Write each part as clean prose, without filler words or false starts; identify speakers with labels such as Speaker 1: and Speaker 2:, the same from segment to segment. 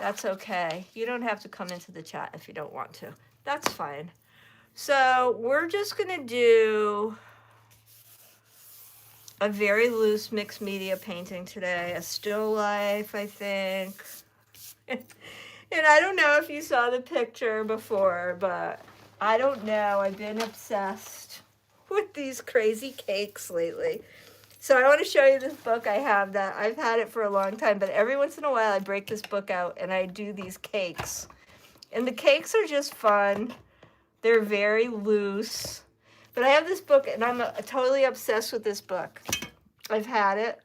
Speaker 1: That's okay. You don't have to come into the chat if you don't want to. That's fine. So we're just going to do a very loose mixed media painting today. A still life, I think. And I don't know if you saw the picture before, but I don't know. I've been obsessed with these crazy cakes lately. So I want to show you this book I have that I've had it for a long time, but every once in a while I break this book out and I do these cakes. And the cakes are just fun. They're very loose. But I have this book and I'm totally obsessed with this book. I've had it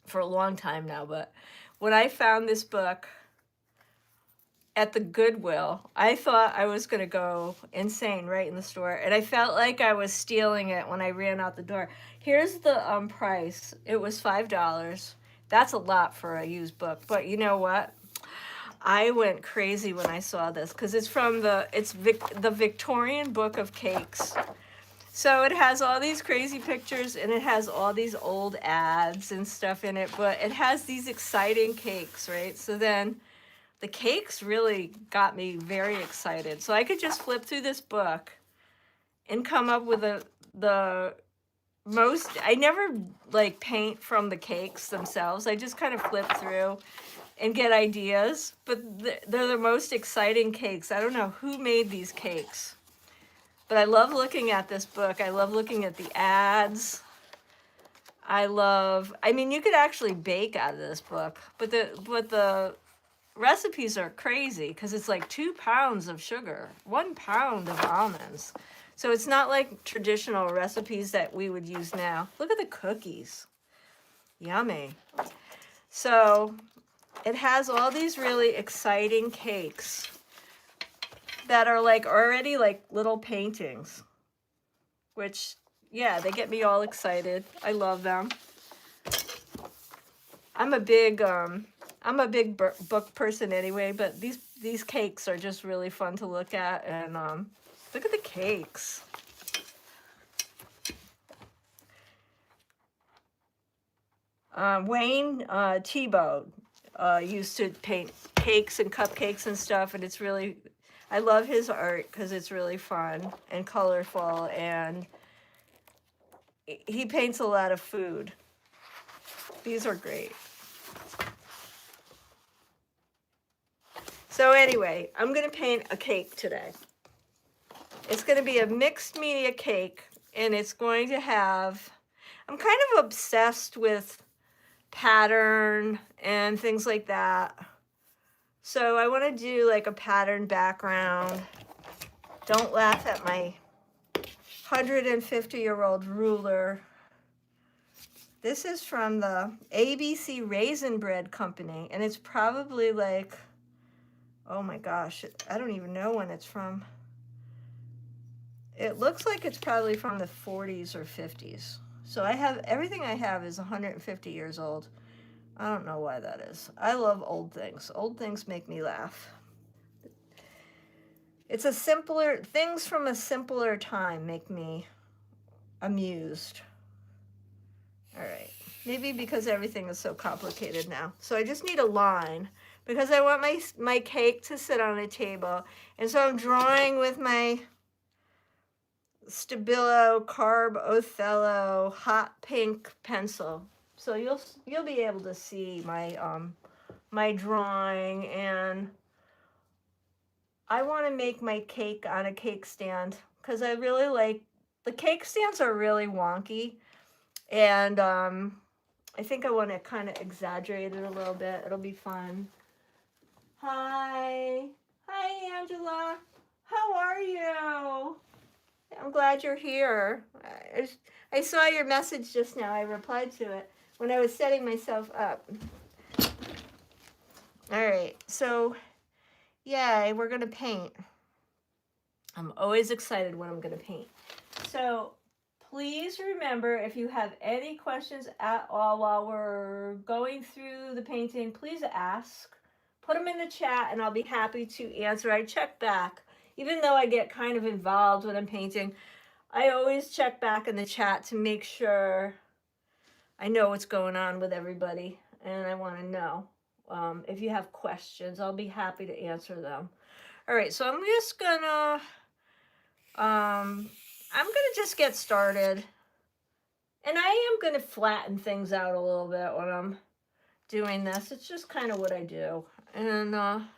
Speaker 1: for a long time now, but when I found this book at the Goodwill, I thought I was going to go insane right in the store. And I felt like I was stealing it when I ran out the door. Here's the price. It was $5. That's a lot for a used book. But you know what? I went crazy when I saw this because it's from the Victorian Book of Cakes. So it has all these crazy pictures and it has all these old ads and stuff in it. But it has these exciting cakes, right? So then the cakes really got me very excited. So I could just flip through this book and come up with the most. I never like paint from the cakes themselves. I just kind of flip through and get ideas. But they're the most exciting cakes. I don't know who made these cakes, but I love looking at this book. I love looking at the ads. I mean, you could actually bake out of this book, but the recipes are crazy because it's like 2 pounds of sugar, 1 pound of almonds. So it's not like traditional recipes that we would use now. Look at the cookies. Yummy. So it has all these really exciting cakes that are like already like little paintings, which, yeah, they get me all excited. I love them. I'm a big book person anyway, but these cakes are just really fun to look at. And look at the cakes. Wayne Thiebaud used to paint cakes and cupcakes and stuff, and it's really, I love his art because it's really fun and colorful, and he paints a lot of food. These are great. So anyway, I'm going to paint a cake today. It's going to be a mixed media cake, and it's going to have, I'm kind of obsessed with pattern and things like that. So I want to do like a pattern background. Don't laugh at my 150-year-old ruler. This is from the ABC Raisin Bread Company, and it's probably like, oh my gosh, I don't even know when it's from. It looks like it's probably from the 40s or 50s. So I have, everything I have is 150 years old. I don't know why that is. I love old things. Old things make me laugh. It's a simpler, things from a simpler time make me amused. All right. Maybe because everything is so complicated now. So I just need a line because I want my cake to sit on a table. And so I'm drawing with my Stabilo Carb Othello hot pink pencil. So you'll be able to see my my drawing, and I want to make my cake on a cake stand because I really like, the cake stands are really wonky, and I think I want to kind of exaggerate it a little bit. It'll be fun. Hi Angela, how are you? I'm glad you're here. I saw your message just now. I replied to it when I was setting myself up. All right, so yeah, we're gonna paint. I'm always excited when I'm gonna paint. So please remember, if you have any questions at all while we're going through the painting, please ask. Put them in the chat and I'll be happy to answer. I check back. Even though I get kind of involved when I'm painting, I always check back in the chat to make sure I know what's going on with everybody, and I want to know if you have questions, I'll be happy to answer them. All right, so I'm just gonna, just get started. And I am gonna flatten things out a little bit when I'm doing this. It's just kind of what I do. And I'm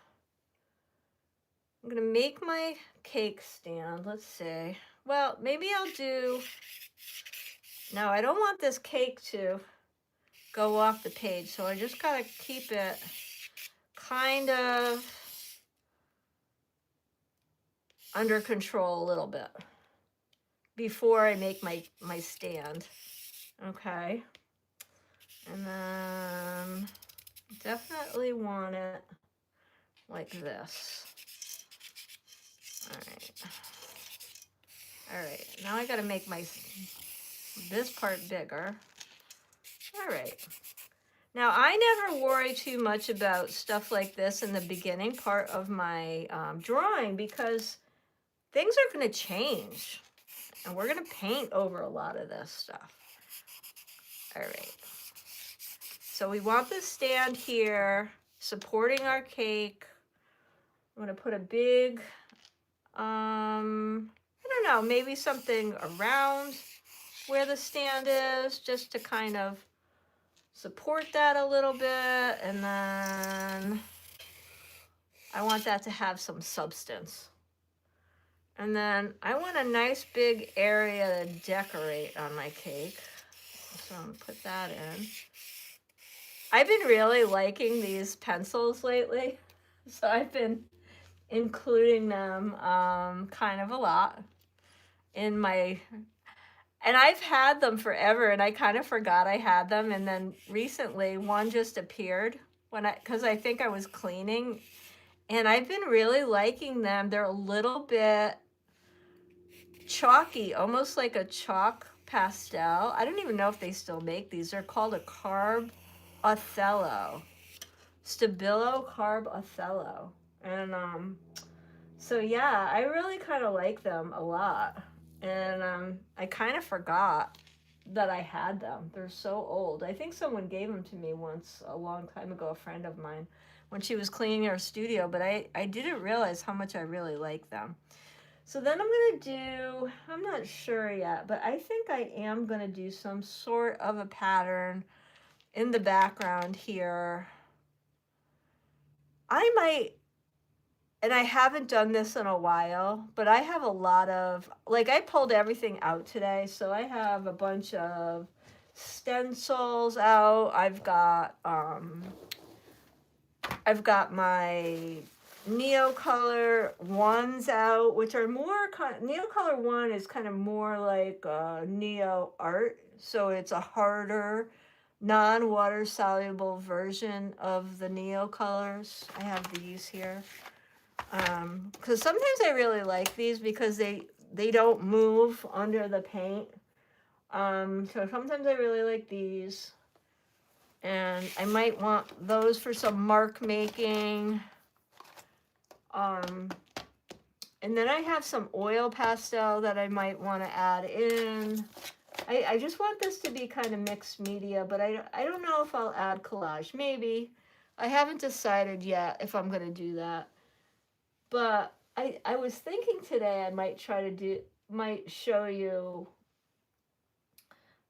Speaker 1: gonna make my cake stand. Let's see. Well, maybe I'll do, no, I don't want this cake to go off the page, so I just gotta keep it kind of under control a little bit before I make my stand. Okay. And then definitely want it like this. All right. All right, now I gotta make this part bigger. All right. Now, I never worry too much about stuff like this in the beginning part of my drawing because things are going to change. And we're going to paint over a lot of this stuff. All right. So we want this stand here, supporting our cake. I'm going to put a big, I don't know, maybe something around where the stand is, just to kind of support that a little bit. And then I want that to have some substance. And then I want a nice big area to decorate on my cake. So I'm gonna put that in. I've been really liking these pencils lately. So I've been including them kind of a lot in my, and I've had them forever and I kind of forgot I had them. And then recently one just appeared because I think I was cleaning, and I've been really liking them. They're a little bit chalky, almost like a chalk pastel. I don't even know if they still make these. They're called a Carb Othello. Stabilo Carb Othello. And so yeah, I really kind of like them a lot. And I kind of forgot that I had them. They're so old. I think someone gave them to me once a long time ago, a friend of mine, when she was cleaning her studio, but I didn't realize how much I really like them. So then I'm going to do, I'm not sure yet, but I think I am going to do some sort of a pattern in the background here. I might, and I haven't done this in a while, but I have a lot of, like I pulled everything out today. So I have a bunch of stencils out. I've got my Neocolor ones out, which are more, Neocolor 1 is kind of more like Neo art. So it's a harder, non-water soluble version of the Neocolors. I have these here. Because sometimes I really like these because they don't move under the paint. So sometimes I really like these. And I might want those for some mark making. And then I have some oil pastel that I might want to add in. I just want this to be kind of mixed media, but I don't know if I'll add collage. Maybe. I haven't decided yet if I'm going to do that. But I was thinking today I might might show you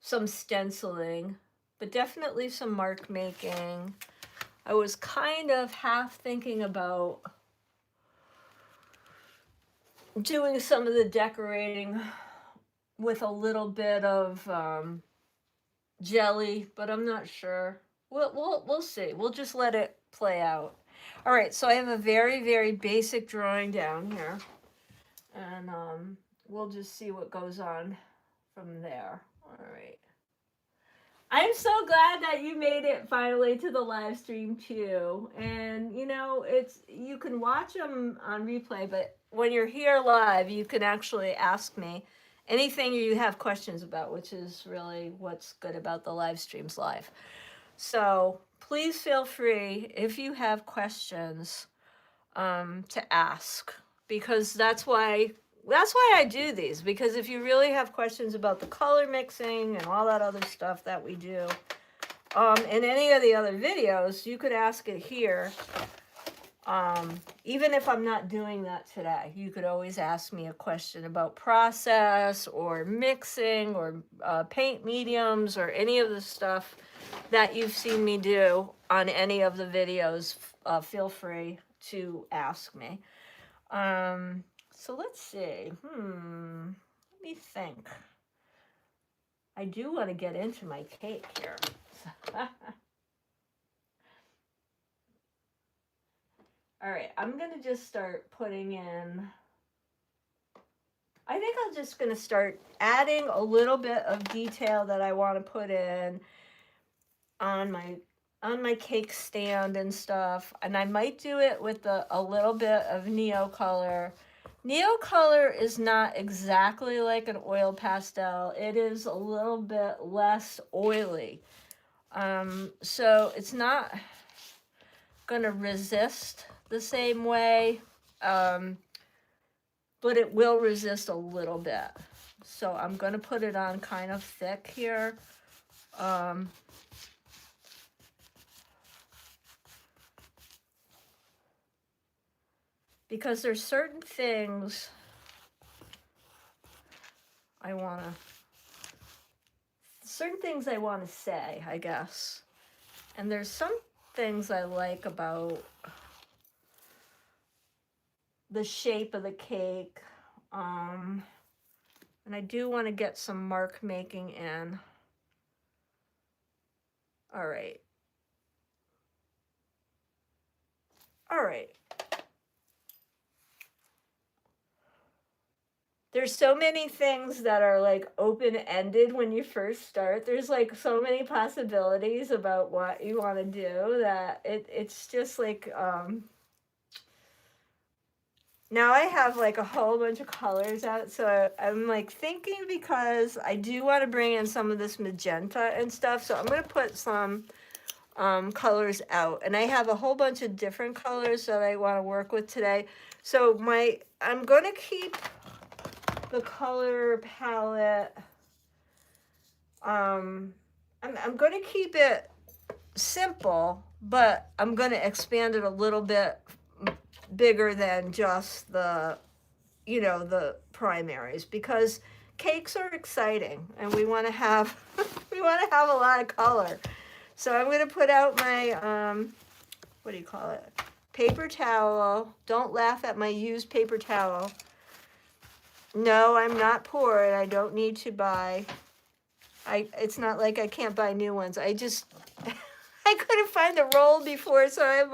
Speaker 1: some stenciling, but definitely some mark making. I was kind of half thinking about doing some of the decorating with a little bit of jelly, but I'm not sure. We'll see. We'll just let it play out. All right, so I have a very, very basic drawing down here, and we'll just see what goes on from there. All right. I'm so glad that you made it finally to the live stream too. And you know, you can watch them on replay, but when you're here live, you can actually ask me anything you have questions about, which is really what's good about the live streams live. So please feel free if you have questions to ask, because that's why I do these, because if you really have questions about the color mixing and all that other stuff that we do, in any of the other videos, you could ask it here. Even if I'm not doing that today, you could always ask me a question about process or mixing or paint mediums or any of the stuff that you've seen me do on any of the videos. Feel free to ask me. So let's see. Let me think. I do want to get into my cake here. All right, I'm going to just start putting in, I think I'm just going to start adding a little bit of detail that I want to put in on my cake stand and stuff. And I might do it with a little bit of Neo Color. Neo Color is not exactly like an oil pastel. It is a little bit less oily. So it's not going to resist the same way, but it will resist a little bit. So I'm going to put it on kind of thick here. Because there's certain things I want to say, I guess. And there's some things I like about the shape of the cake. And I do want to get some mark making in. All right. There's so many things that are like open-ended when you first start. There's like so many possibilities about what you want to do that it's just like, now I have like a whole bunch of colors out, so I'm like thinking, because I do want to bring in some of this magenta and stuff, so I'm going to put some colors out, and I have a whole bunch of different colors that I want to work with today. So I'm going to keep the color palette, I'm going to keep it simple, but I'm going to expand it a little bit bigger than just the primaries, because cakes are exciting and we want to have we want to have a lot of color. So I'm going to put out my what do you call it, paper towel. Don't laugh at my used paper towel. No, I'm not poor and I don't need to buy. It's not like I can't buy new ones. I just I couldn't find the roll before, so I'm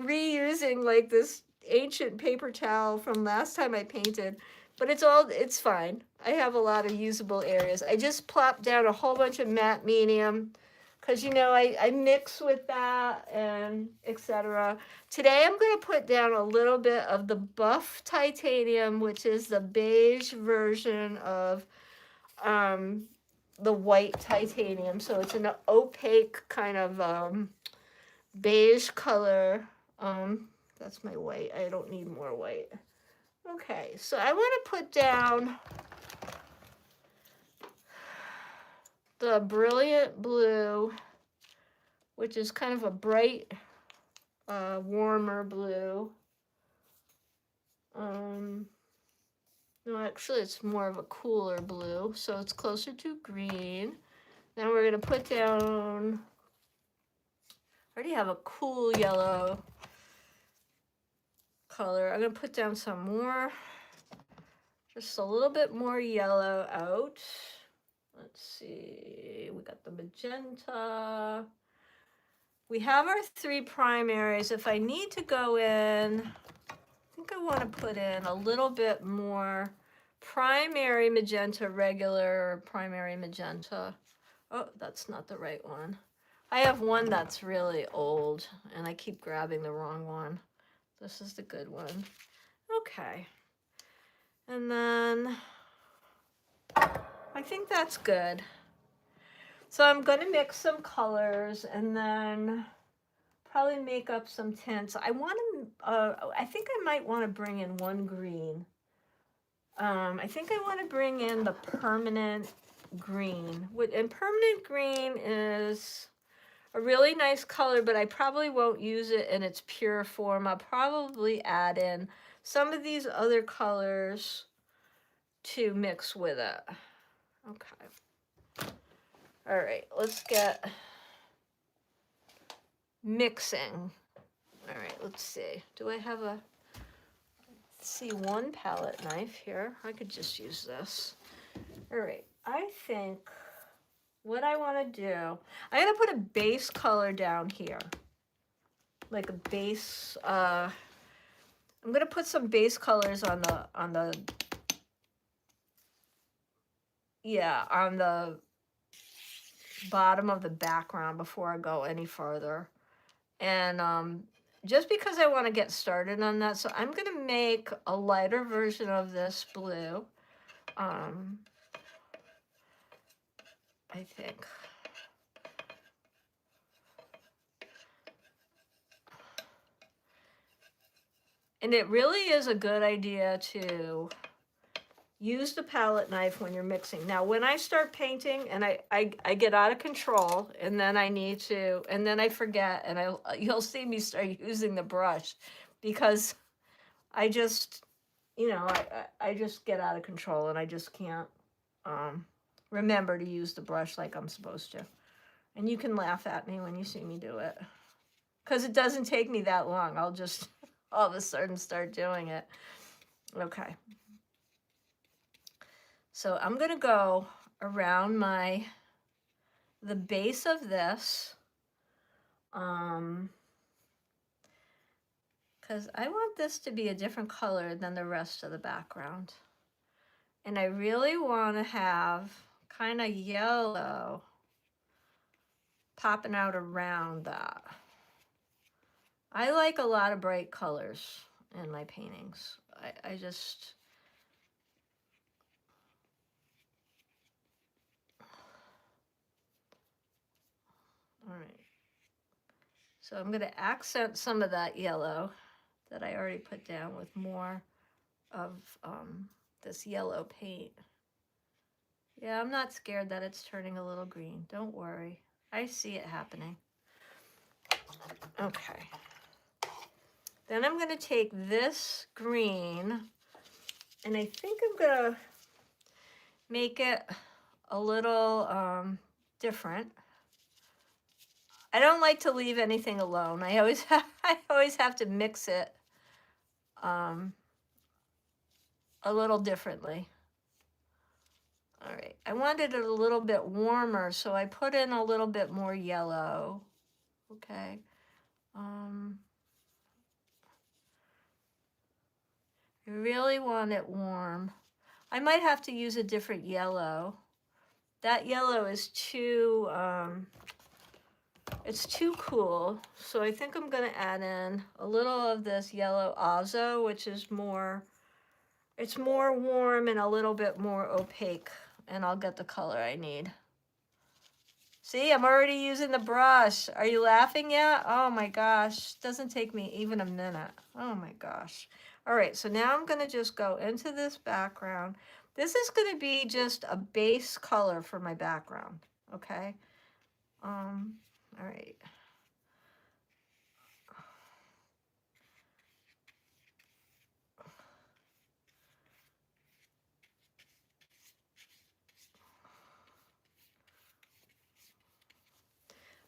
Speaker 1: reusing like this ancient paper towel from last time I painted. But it's fine. I have a lot of usable areas. I just plopped down a whole bunch of matte medium, because I mix with that and etc. Today I'm going to put down a little bit of the buff titanium, which is the beige version of the white titanium. So it's an opaque kind of beige color. That's my white. I don't need more white. Okay, so I want to put down the brilliant blue, which is kind of a bright, warmer blue. No, actually it's more of a cooler blue, so it's closer to green. Then we're going to put down, I already have a cool yellow color. I'm going to put down some more, just a little bit more yellow out. Let's see, we got the magenta. We have our 3 primaries. If I need to go in, I think I want to put in a little bit more primary magenta, regular primary magenta. Oh, that's not the right one. I have one that's really old and I keep grabbing the wrong one. This is the good one. Okay. And then I think that's good. So I'm going to mix some colors and then probably make up some tints. I think I might want to bring in one green. I think I want to bring in the permanent green. And permanent green is a really nice color, but I probably won't use it in its pure form. I'll probably add in some of these other colors to mix with it. Okay. All right, let's get mixing. All right, let's see. Do I have a, let's see, one palette knife here? I could just use this. All right, I think what I want to do, I'm going to put a base color down here. Like a base, I'm going to put some base colors on the, on the bottom of the background before I go any further. And just because I want to get started on that, so I'm going to make a lighter version of this blue. I think. And it really is a good idea to use the palette knife when you're mixing. Now, when I start painting and I get out of control, and then I need to, and then I forget, and you'll see me start using the brush, because I just, you know, I just get out of control, and I just can't remember to use the brush like I'm supposed to. And you can laugh at me when you see me do it, because it doesn't take me that long. I'll just all of a sudden start doing it. Okay. So I'm going to go around the base of this, because I want this to be a different color than the rest of the background. And I really want to have kind of yellow popping out around that. I like a lot of bright colors in my paintings. I just... All right. So I'm going to accent some of that yellow that I already put down with more of this yellow paint. Yeah, I'm not scared that it's turning a little green. Don't worry. I see it happening. Okay. Then I'm going to take this green, and I think I'm going to make it a little different. I don't like to leave anything alone. I always have to mix it a little differently. All right, I wanted it a little bit warmer, so I put in a little bit more yellow. Okay. I really want it warm. I might have to use a different yellow. That yellow is too, it's too cool. So I think I'm gonna add in a little of this yellow azo, which is more, it's more warm and a little bit more opaque, and I'll get the color I need. See, I'm already using the brush. Are you laughing yet? Oh my gosh, doesn't take me even a minute. Oh my gosh. All right, so now I'm gonna just go into this background. This is gonna be just a base color for my background, okay? All right.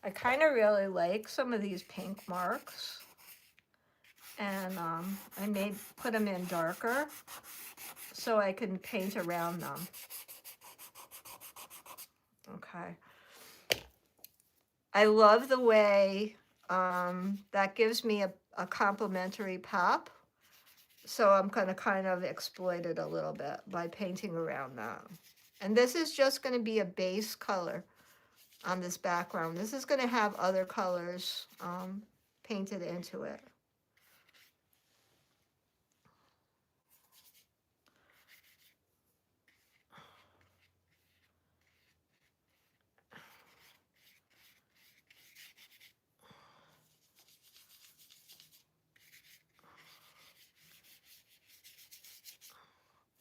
Speaker 1: I kind of really like some of these pink marks, and I may put them in darker so I can paint around them. Okay. I love the way that gives me a complementary pop. So I'm going to kind of exploit it a little bit by painting around that. And this is just going to be a base color on this background. This is going to have other colors painted into it.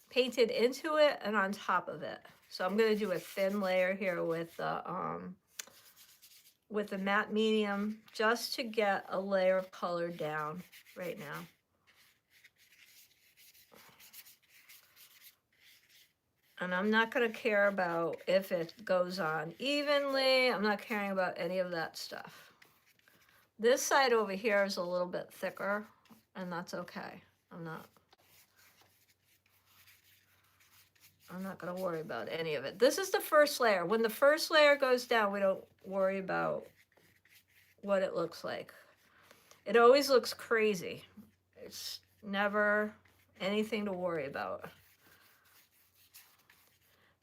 Speaker 1: Painted into it and on top of it. So I'm going to do a thin layer here with the matte medium just to get a layer of color down right now. And I'm not going to care about if it goes on evenly. I'm not caring about any of that stuff. This side over here is a little bit thicker, and that's okay. I'm not going to worry about any of it. This is the first layer. When the first layer goes down, we don't worry about what it looks like. It always looks crazy. It's never anything to worry about.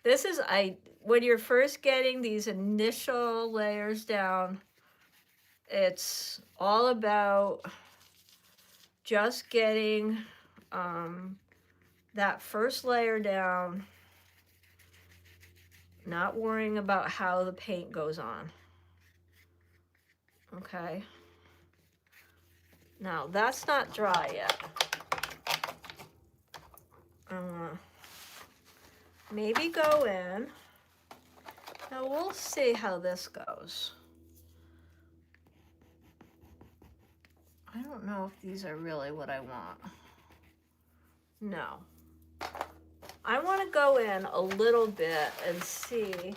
Speaker 1: This is, when you're first getting these initial layers down, it's all about just getting that first layer down, not worrying about how the paint goes on. Okay. Now, that's not dry yet. Maybe go in. Now, we'll see how this goes. I don't know if these are really what I want. No. I want to go in a little bit and see.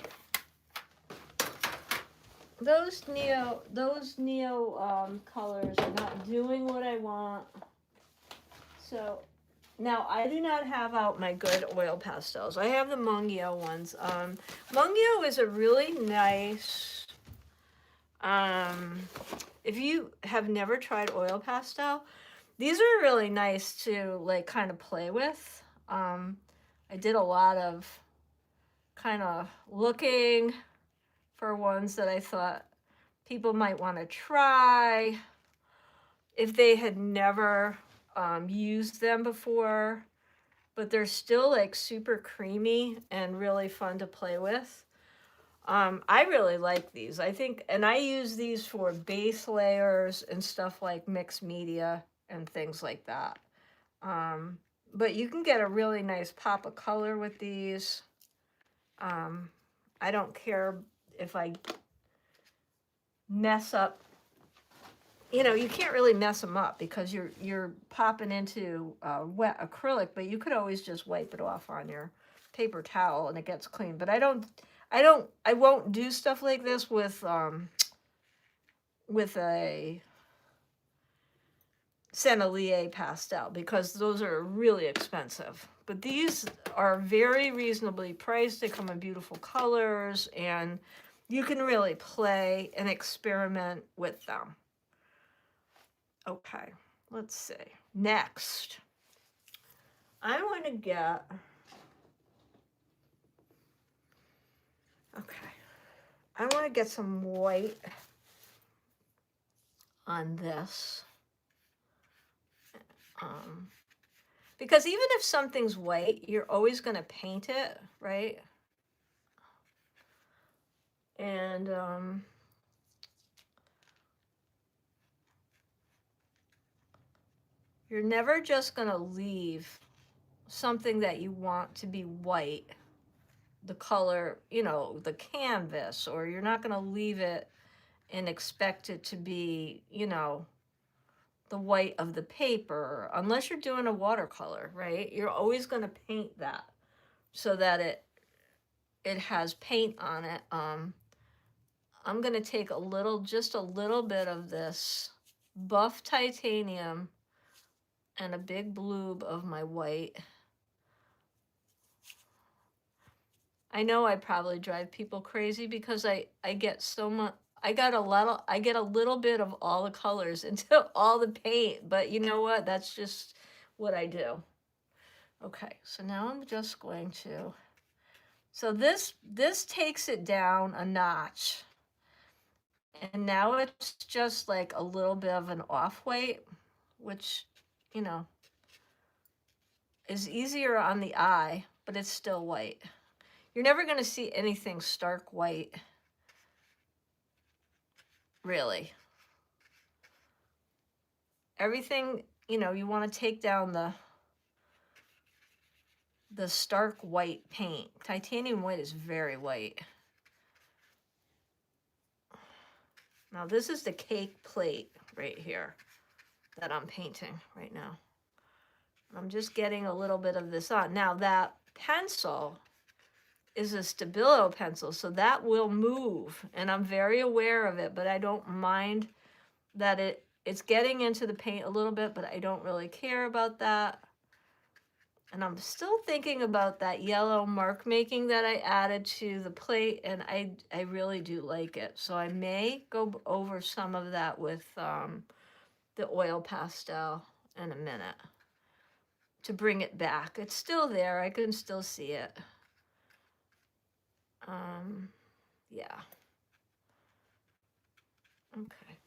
Speaker 1: Those neo colors are not doing what I want. So now I do not have out my good oil pastels. I have the Mungyo ones. Mungyo is a really nice, if you have never tried oil pastel, these are really nice to like kind of play with. I did a lot of kind of looking for ones that I thought people might want to try if they had never used them before, but they're still like super creamy and really fun to play with. I really like these. I think, and I use these for base layers and stuff like mixed media and things like that. But you can get a really nice pop of color with these. I don't care if I mess up. You know, you can't really mess them up because you're popping into wet acrylic, but you could always just wipe it off on your paper towel and it gets clean. But I won't do stuff like this with a Sennelier pastel because those are really expensive. But these are very reasonably priced. They come in beautiful colors and you can really play and experiment with them. Okay, let's see. Next, I want to get, I want to get some white on this. Because even if something's white, you're always going to paint it, right? And you're never just going to leave something that you want to be white, the color, you know, the canvas, or you're not going to leave it and expect it to be, you know, the white of the paper, unless you're doing a watercolor, right? You're always going to paint that so that it has paint on it. I'm going to take just a little bit of this buff titanium and a big bloob of my white. I know I probably drive people crazy because I get so much, I get a little bit of all the colors into all the paint, but you know what? That's just what I do. Okay, so now I'm just going to, so this takes it down a notch. And now it's just like a little bit of an off-white, which, you know, is easier on the eye, but it's still white. You're never going to see anything stark white, really. Everything, you know, you want to take down the stark white paint. Titanium white is very white. Now this is the cake plate right here that I'm painting right now. I'm just getting a little bit of this on. Now that pencil is a Stabilo pencil, so that will move, and I'm very aware of it, but I don't mind that it's getting into the paint a little bit, but I don't really care about that. And I'm still thinking about that yellow mark making that I added to the plate, and I really do like it. So I may go over some of that with the oil pastel in a minute to bring it back. It's still there. I can still see it. Yeah. Okay.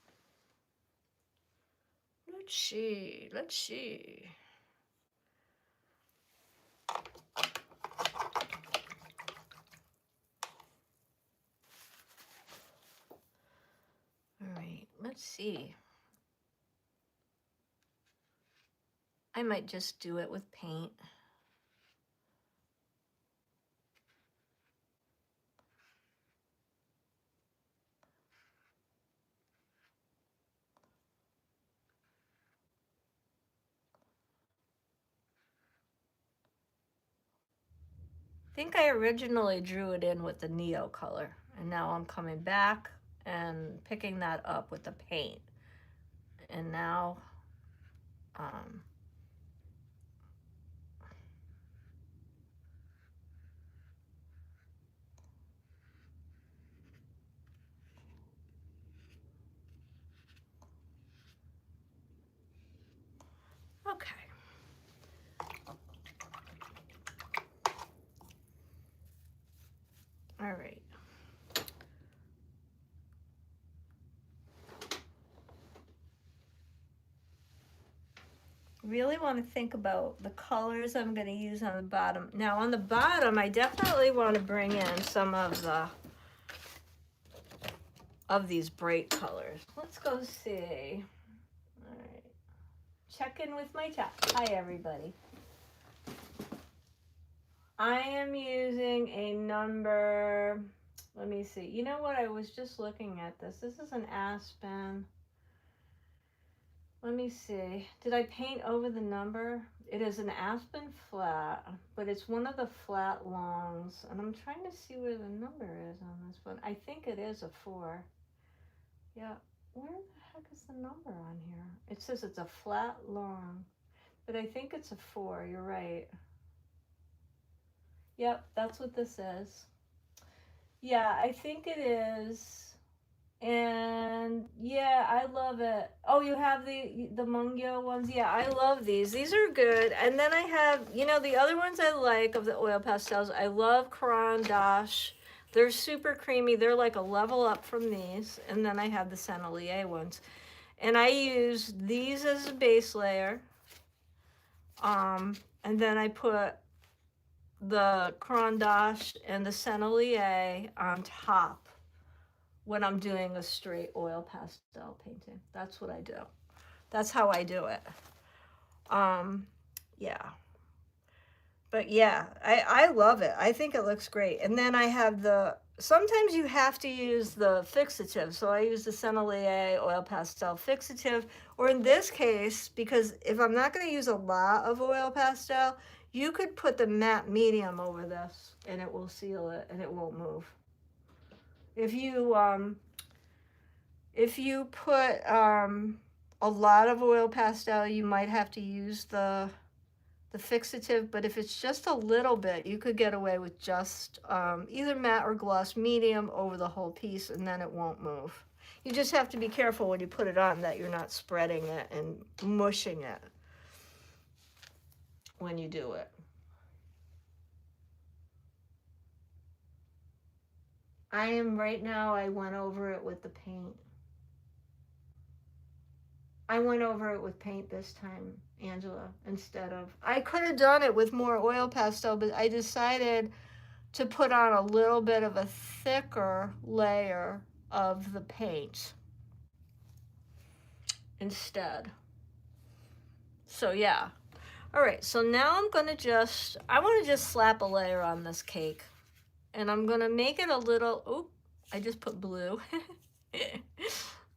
Speaker 1: Let's see. Let's see. All right. Let's see. I might just do it with paint. I think I originally drew it in with the Neo color, and now I'm coming back and picking that up with the paint. And now, okay. All right. Really want to think about the colors I'm going to use on the bottom. Now on the bottom, I definitely want to bring in some of these bright colors. Let's go see. All right. Check in with my chat. Hi, everybody. I am using a number, let me see. You know what? I was just looking at this. This is an Aspen. Let me see. Did I paint over the number? It is an Aspen flat, but it's one of the flat longs. And I'm trying to see where the number is on this one. I think it is a 4. Yeah. Where the heck is the number on here? It says it's a flat long, but I think it's a 4. You're right. Yep, that's what this is. Yeah, I think it is. And yeah, I love it. Oh, you have the Mungyo ones. Yeah, I love these. These are good. And then I have, you know, the other ones I like of the oil pastels. I love Caran d'Ache. They're super creamy. They're like a level up from these. And then I have the Sennelier ones. And I use these as a base layer. And then I put the Caran d'Ache and the Sennelier on top when I'm doing a straight oil pastel painting. That's what I do. That's how I do it. Yeah. But yeah, I love it. I think it looks great. And then I have sometimes you have to use the fixative. So I use the Sennelier oil pastel fixative, or in this case, because if I'm not going to use a lot of oil pastel, you could put the matte medium over this and it will seal it and it won't move. If you put a lot of oil pastel, you might have to use the fixative, but if it's just a little bit, you could get away with just either matte or gloss medium over the whole piece, and then it won't move. You just have to be careful when you put it on that you're not spreading it and mushing it when you do it. I went over it with the paint. I went over it with paint this time, Angela, instead of, I could have done it with more oil pastel, but I decided to put on a little bit of a thicker layer of the paint instead. So yeah. All right, so now I'm gonna I wanna just slap a layer on this cake. And I'm gonna make it a little, oh, I just put blue.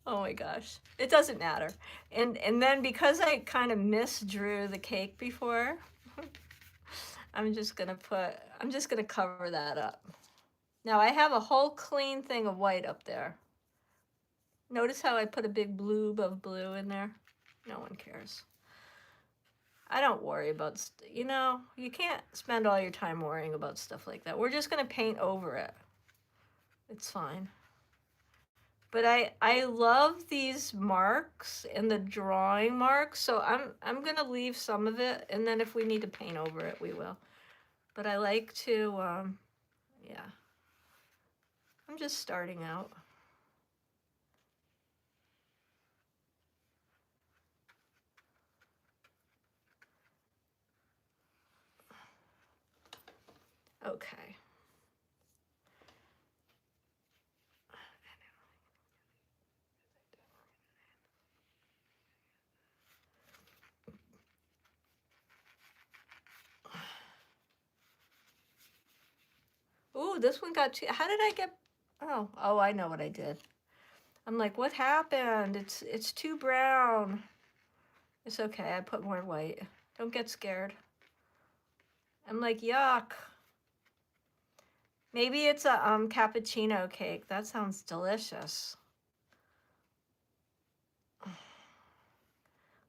Speaker 1: Oh my gosh, it doesn't matter. And then because I kind of misdrew the cake before, I'm just gonna cover that up. Now I have a whole clean thing of white up there. Notice how I put a big bloob of blue in there? No one cares. I don't worry about, you know, you can't spend all your time worrying about stuff like that. We're just gonna paint over it. It's fine. But I love these marks and the drawing marks, so I'm gonna leave some of it, and then if we need to paint over it, we will. But I like to, yeah. I'm just starting out. Okay. Ooh, this one got too, how did I get, oh, I know what I did. I'm like, what happened? It's too brown. It's okay, I put more white. Don't get scared. I'm like, yuck. Maybe it's a cappuccino cake. That sounds delicious.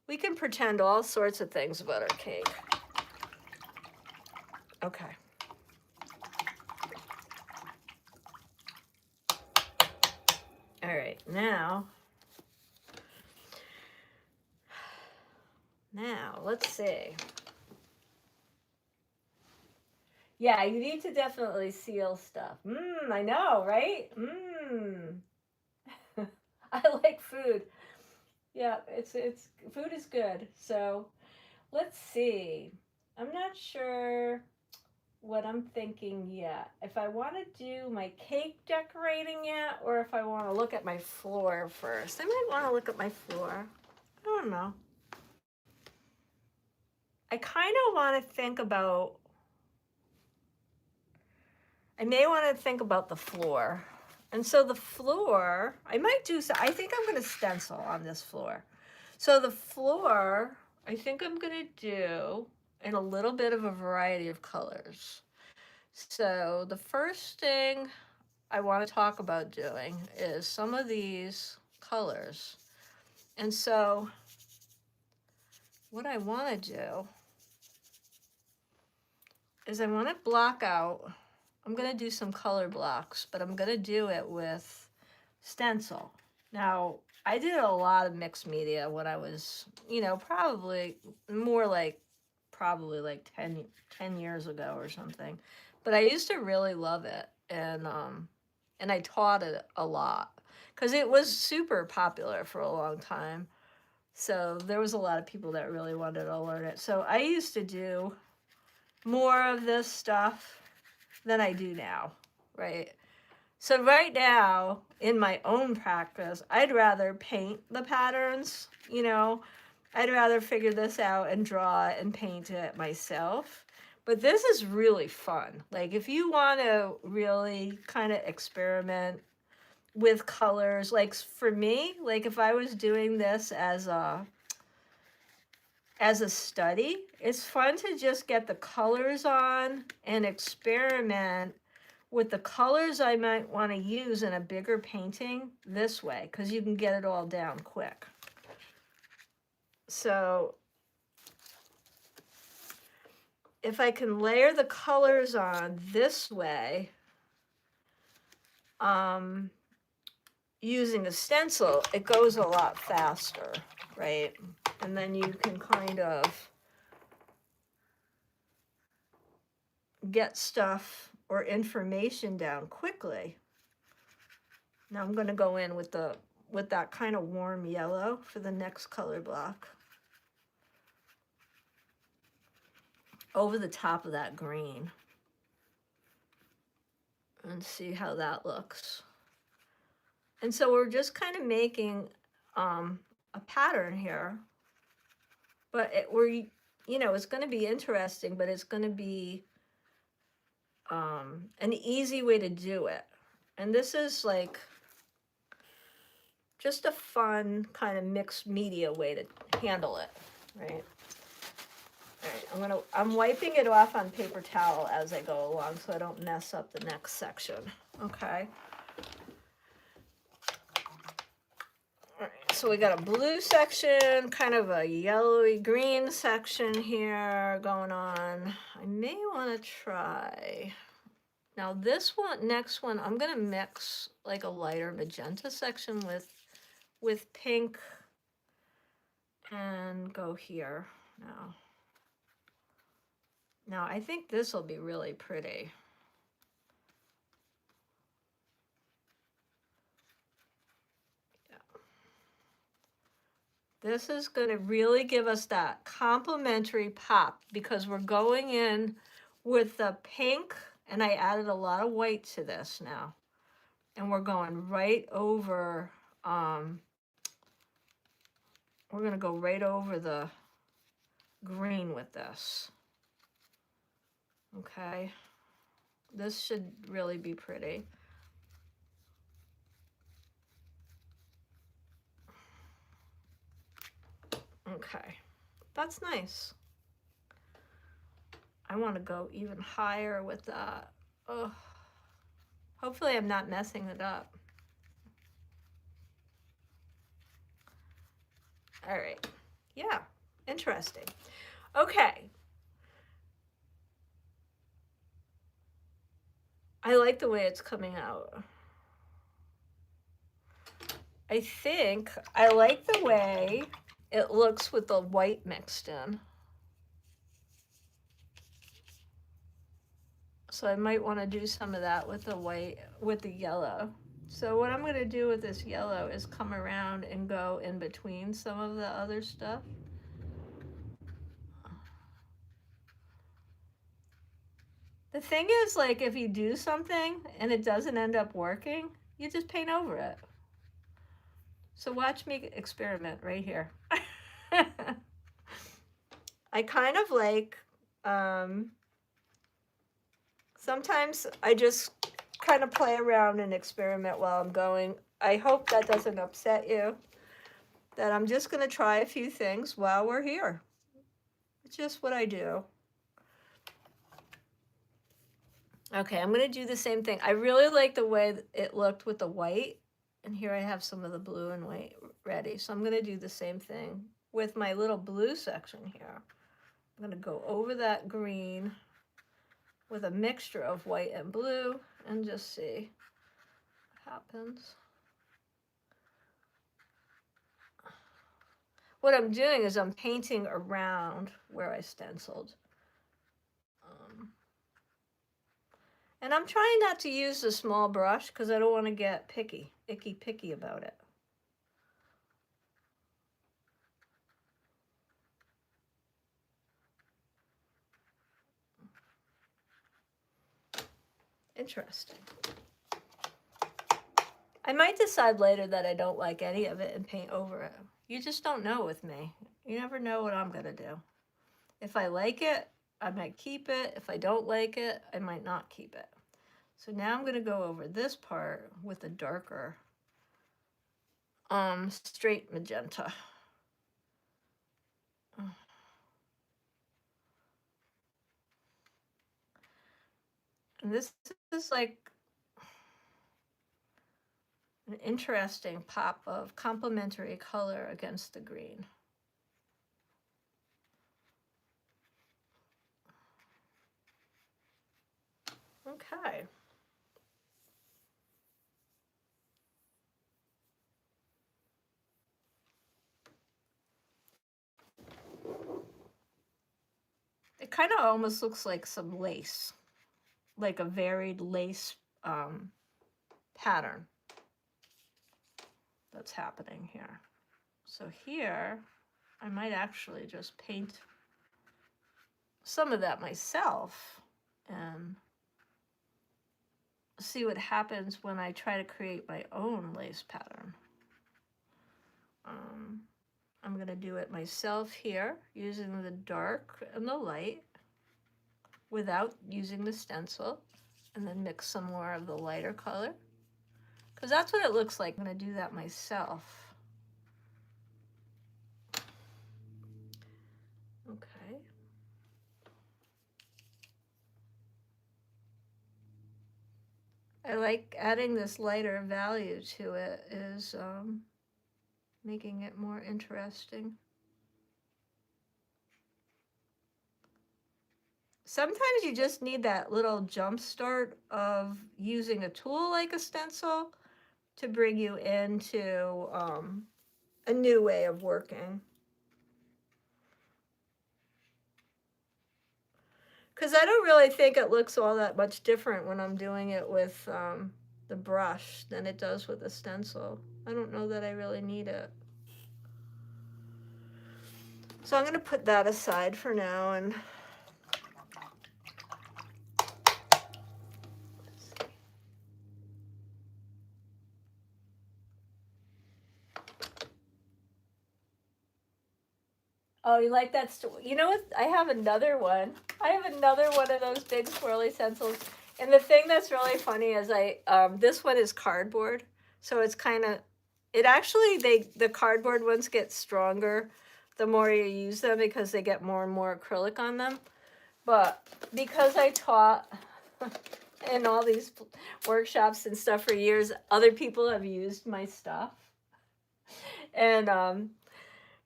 Speaker 1: We can pretend all sorts of things about our cake. Okay. All right, now let's see. Yeah, you need to definitely seal stuff. I know, right? I like food. Yeah, it's food is good. So let's see. I'm not sure what I'm thinking yet. If I want to do my cake decorating yet, or if I want to look at my floor first. I might want to look at my floor. I don't know. I kind of want to think about, I may want to think about the floor. And so the floor, I might do, so I think I'm going to stencil on this floor. So the floor, I think I'm going to do in a little bit of a variety of colors. So the first thing I want to talk about doing is some of these colors. And so what I want to do is I want to block out, I'm going to do some color blocks, but I'm going to do it with stencil. Now, I did a lot of mixed media when I was, you know, probably more like, probably like 10 years ago or something. But I used to really love it. And I taught it a lot because it was super popular for a long time. So there was a lot of people that really wanted to learn it. So I used to do more of this stuff than I do now, right? So right now, in my own practice, I'd rather paint the patterns, you know. I'd rather figure this out and draw it and paint it myself. But this is really fun. Like if you want to really kind of experiment with colors, like for me, like if I was doing this as a study, it's fun to just get the colors on and experiment with the colors I might want to use in a bigger painting this way, because you can get it all down quick. So if I can layer the colors on this way, using a stencil, it goes a lot faster, right? And then you can kind of get stuff or information down quickly. Now I'm going to go in with that kind of warm yellow for the next color block over the top of that green, and see how that looks. And so we're just kind of making a pattern here, but we're you know, it's going to be interesting, but it's going to be an easy way to do it. And this is like just a fun kind of mixed media way to handle it, right? All right, I'm wiping it off on paper towel as I go along so I don't mess up the next section. Okay. All right, so we got a blue section, kind of a yellowy green section here going on. I may want to try. Now this one, next one, I'm gonna mix like a lighter magenta section with pink and go here now. Now I think this will be really pretty. This is going to really give us that complementary pop because we're going in with the pink, and I added a lot of white to this now. And we're going right over, we're going to go right over the green with this. Okay. This should really be pretty. Okay. That's nice. I want to go even higher with that. Oh, hopefully I'm not messing it up. All right. Yeah, interesting. Okay. I like the way it's coming out. I think I like the way it looks with the white mixed in. So I might want to do some of that with the white, with the yellow. So what I'm going to do with this yellow is come around and go in between some of the other stuff. The thing is, like, if you do something and it doesn't end up working, you just paint over it. So watch me experiment right here. I kind of like, sometimes I just kind of play around and experiment while I'm going. I hope that doesn't upset you, that I'm just going to try a few things while we're here. It's just what I do. Okay, I'm going to do the same thing. I really like the way it looked with the white. And here I have some of the blue and white ready. So I'm going to do the same thing with my little blue section here. I'm going to go over that green with a mixture of white and blue and just see what happens. What I'm doing is I'm painting around where I stenciled. And I'm trying not to use the small brush because I don't want to get picky about it. Interesting. I might decide later that I don't like any of it and paint over it. You just don't know with me. You never know what I'm going to do. If I like it, I might keep it. If I don't like it, I might not keep it. So now I'm going to go over this part with a darker straight magenta. And this is like an interesting pop of complementary color against the green. Okay. It kind of almost looks like some lace, like a varied lace pattern that's happening here. So here, I might actually just paint some of that myself and see what happens when I try to create my own lace pattern. I'm going to do it myself here using the dark and the light without using the stencil, and then mix some more of the lighter color because that's what it looks like. I'm going to do that myself. Okay. I like adding this lighter value to it, is making it more interesting. Sometimes you just need that little jump start of using a tool like a stencil to bring you into a new way of working. Because I don't really think it looks all that much different when I'm doing it with the brush than it does with a stencil. I don't know that I really need it. So I'm going to put that aside for now, and oh, you like that? You know what? I have another one. I have another one of those big swirly stencils. And the thing that's really funny is this one is cardboard. So it's kind of, it actually, the cardboard ones get stronger the more you use them because they get more and more acrylic on them. But because I taught in all these workshops and stuff for years, other people have used my stuff. And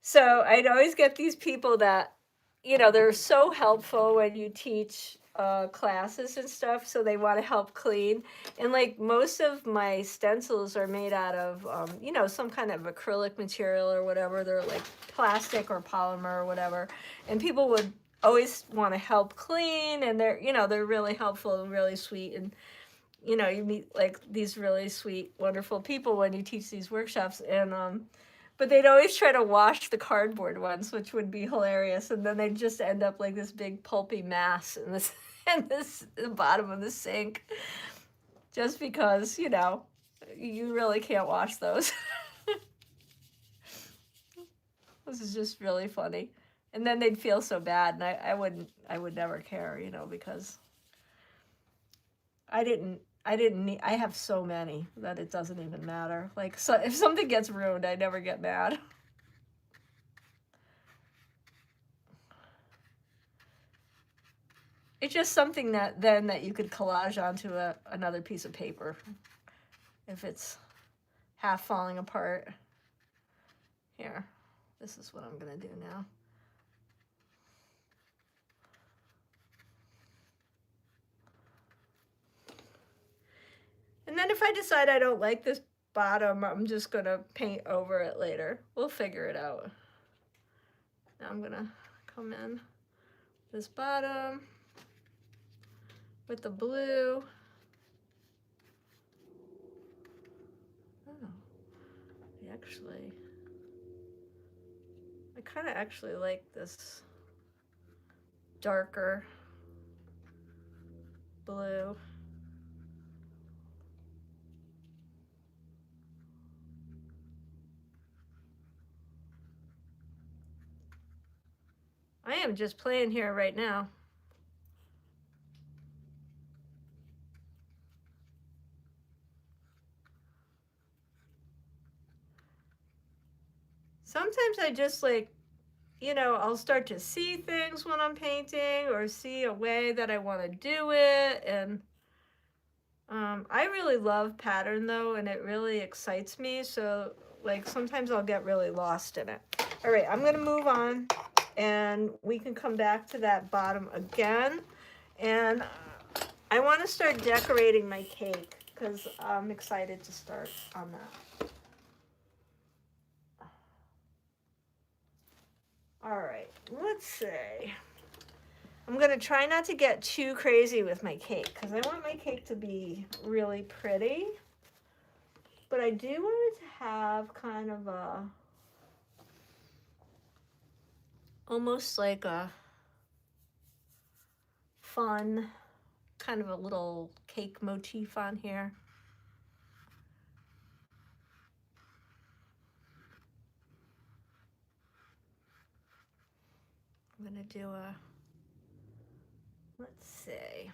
Speaker 1: so I'd always get these people that, you know, they're so helpful when you teach classes and stuff, so they want to help clean. And like most of my stencils are made out of, you know, some kind of acrylic material or whatever. They're like plastic or polymer or whatever. And people would always want to help clean, and they're, you know, they're really helpful and really sweet. And, you know, you meet like these really sweet, wonderful people when you teach these workshops. And, but they'd always try to wash the cardboard ones, which would be hilarious. And then they'd just end up like this big pulpy mass in this, the bottom of the sink. Just because, you know, you really can't wash those. This is just really funny. And then they'd feel so bad, and I would never care, you know, because I have so many that it doesn't even matter. Like, so if something gets ruined, I never get mad. It's just something that you could collage onto another piece of paper if it's half falling apart. Here, this is what I'm gonna do now. And then if I decide I don't like this bottom, I'm just gonna paint over it later. We'll figure it out. Now I'm gonna come in this bottom with the blue. Oh, I kind of actually like this darker blue. I am just playing here right now. Sometimes I just like, you know, I'll start to see things when I'm painting or see a way that I want to do it. And I really love pattern though, and it really excites me. So like sometimes I'll get really lost in it. All right, I'm going to move on, and we can come back to that bottom again. And I want to start decorating my cake because I'm excited to start on that. All right, let's see. I'm going to try not to get too crazy with my cake because I want my cake to be really pretty. But I do want it to have kind of a, almost like a fun, kind of a little cake motif on here. I'm gonna do a, let's see.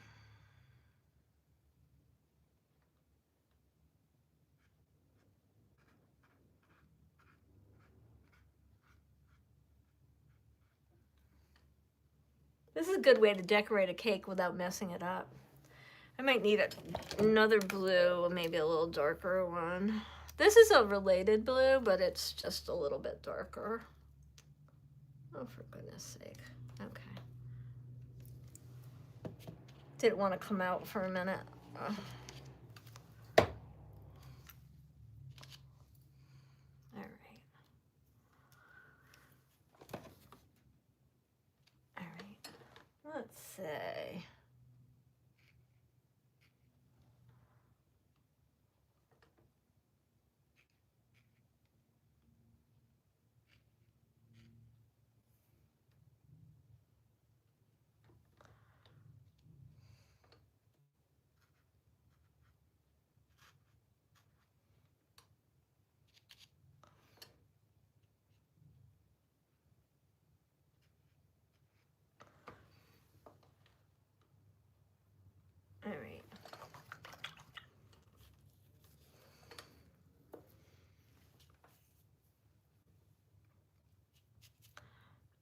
Speaker 1: This is a good way to decorate a cake without messing it up. I might need another blue, maybe a little darker one. This is a related blue, but it's just a little bit darker. Oh, for goodness sake. Okay. Didn't want to come out for a minute. Ugh. All right. All right. Let's see. All right.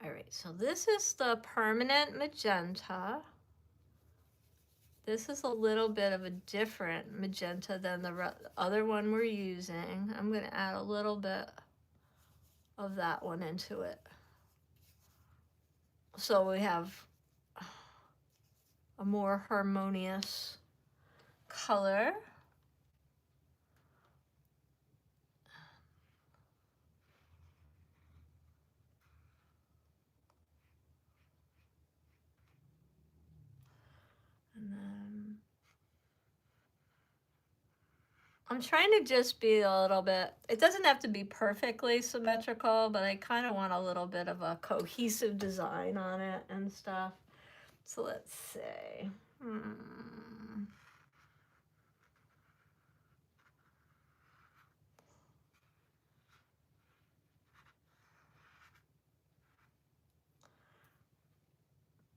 Speaker 1: All right, so this is the permanent magenta. This is a little bit of a different magenta than the other one we're using. I'm going to add a little bit of that one into it. So we have a more harmonious color. And then I'm trying to just be a little bit, it doesn't have to be perfectly symmetrical, but I kind of want a little bit of a cohesive design on it and stuff. So let's see.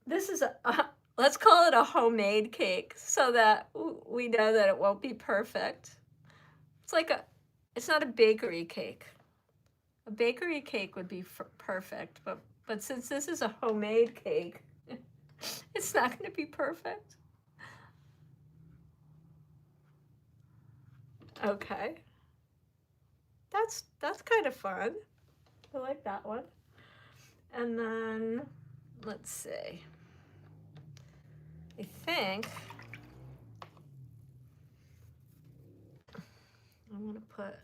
Speaker 1: This is let's call it a homemade cake so that we know that it won't be perfect. It's like it's not a bakery cake. A bakery cake would be perfect, but since this is a homemade cake, it's not going to be perfect. Okay. That's kind of fun. I like that one. And then, let's see. I think I want to put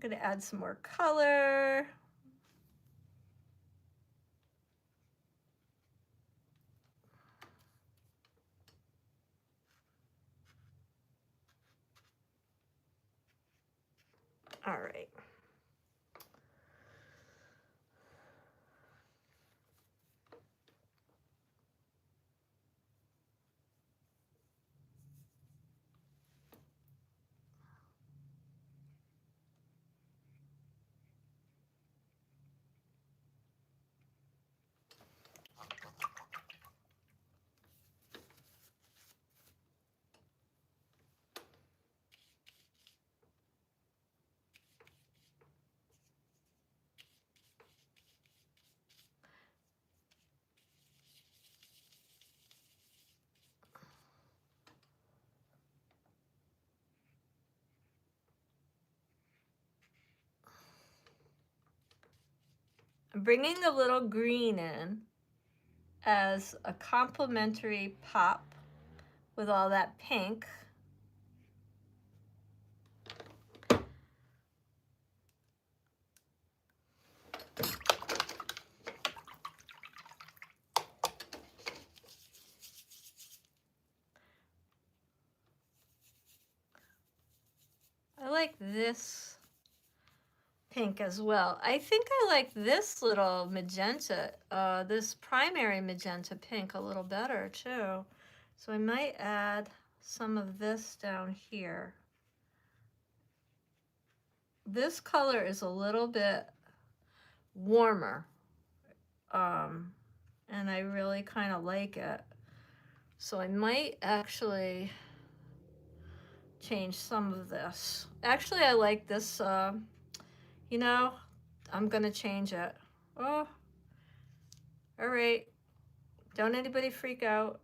Speaker 1: I'm going to add some more color. All right. I'm bringing a little green in as a complementary pop with all that pink. I like this pink as well. I think I like this little magenta, this primary magenta pink a little better too. So I might add some of this down here. This color is a little bit warmer, and I really kind of like it. So I might actually change some of this. Actually, I like this, you know, I'm gonna change it. Oh, all right. Don't anybody freak out,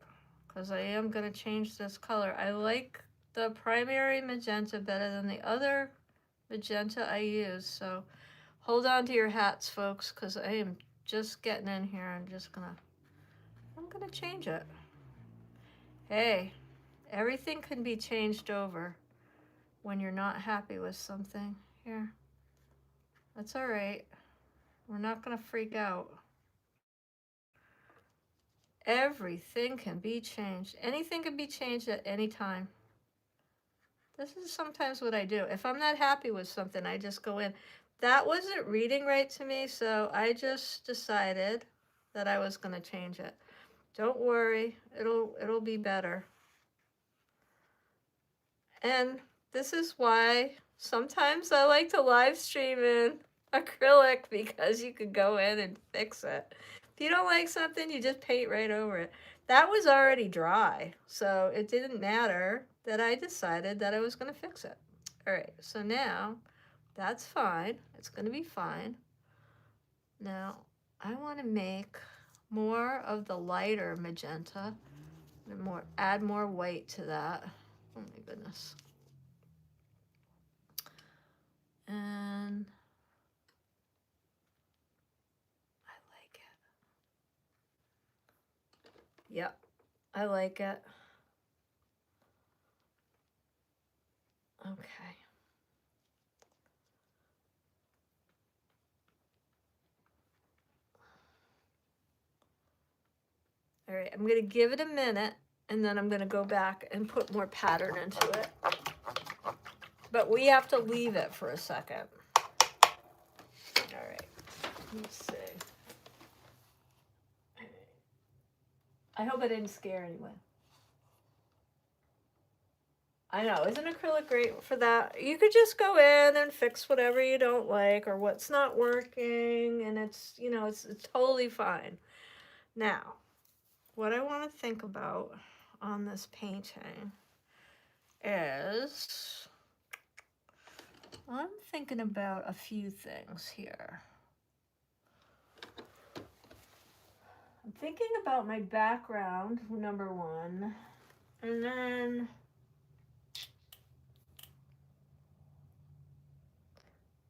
Speaker 1: because I am gonna change this color. I like the primary magenta better than the other magenta I use, so hold on to your hats, folks, because I am just getting in here. I'm gonna change it. Hey, everything can be changed over when you're not happy with something. Here, that's all right. We're not gonna freak out. Everything can be changed. Anything can be changed at any time. This is sometimes what I do. If I'm not happy with something, I just go in. That wasn't reading right to me, so I just decided that I was gonna change it. Don't worry, it'll be better. And this is why sometimes I like to live stream in acrylic, because you could go in and fix it. If you don't like something, you just paint right over it. That was already dry, so it didn't matter that I decided that I was going to fix it. All right, so now that's fine. It's going to be fine. Now I want to make more of the lighter magenta and add more white to that. Oh my goodness. And I like it. Yep, I like it. Okay. All right, I'm gonna give it a minute, and then I'm gonna go back and put more pattern into it. But we have to leave it for a second. All right, let's see. I hope I didn't scare anyone. I know, isn't acrylic great for that? You could just go in and fix whatever you don't like or what's not working, and it's, you know, it's totally fine. Now, what I want to think about on this painting is, I'm thinking about a few things here. I'm thinking about my background, number one, and then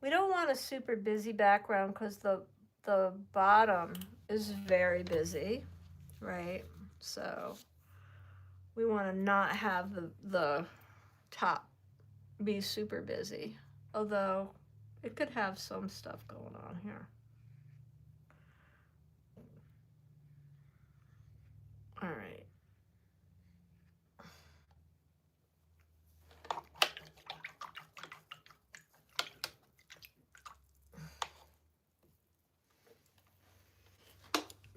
Speaker 1: we don't want a super busy background because the bottom is very busy, right? So we want to not have the top be super busy, although it could have some stuff going on here. All right.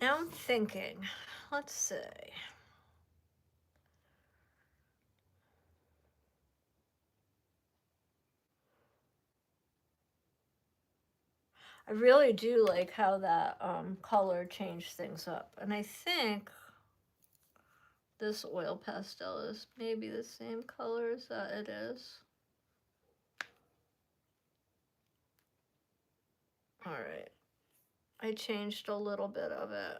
Speaker 1: Now I'm thinking, let's see. I really do like how that color changed things up. And I think this oil pastel is maybe the same color as that it is. All right. I changed a little bit of it.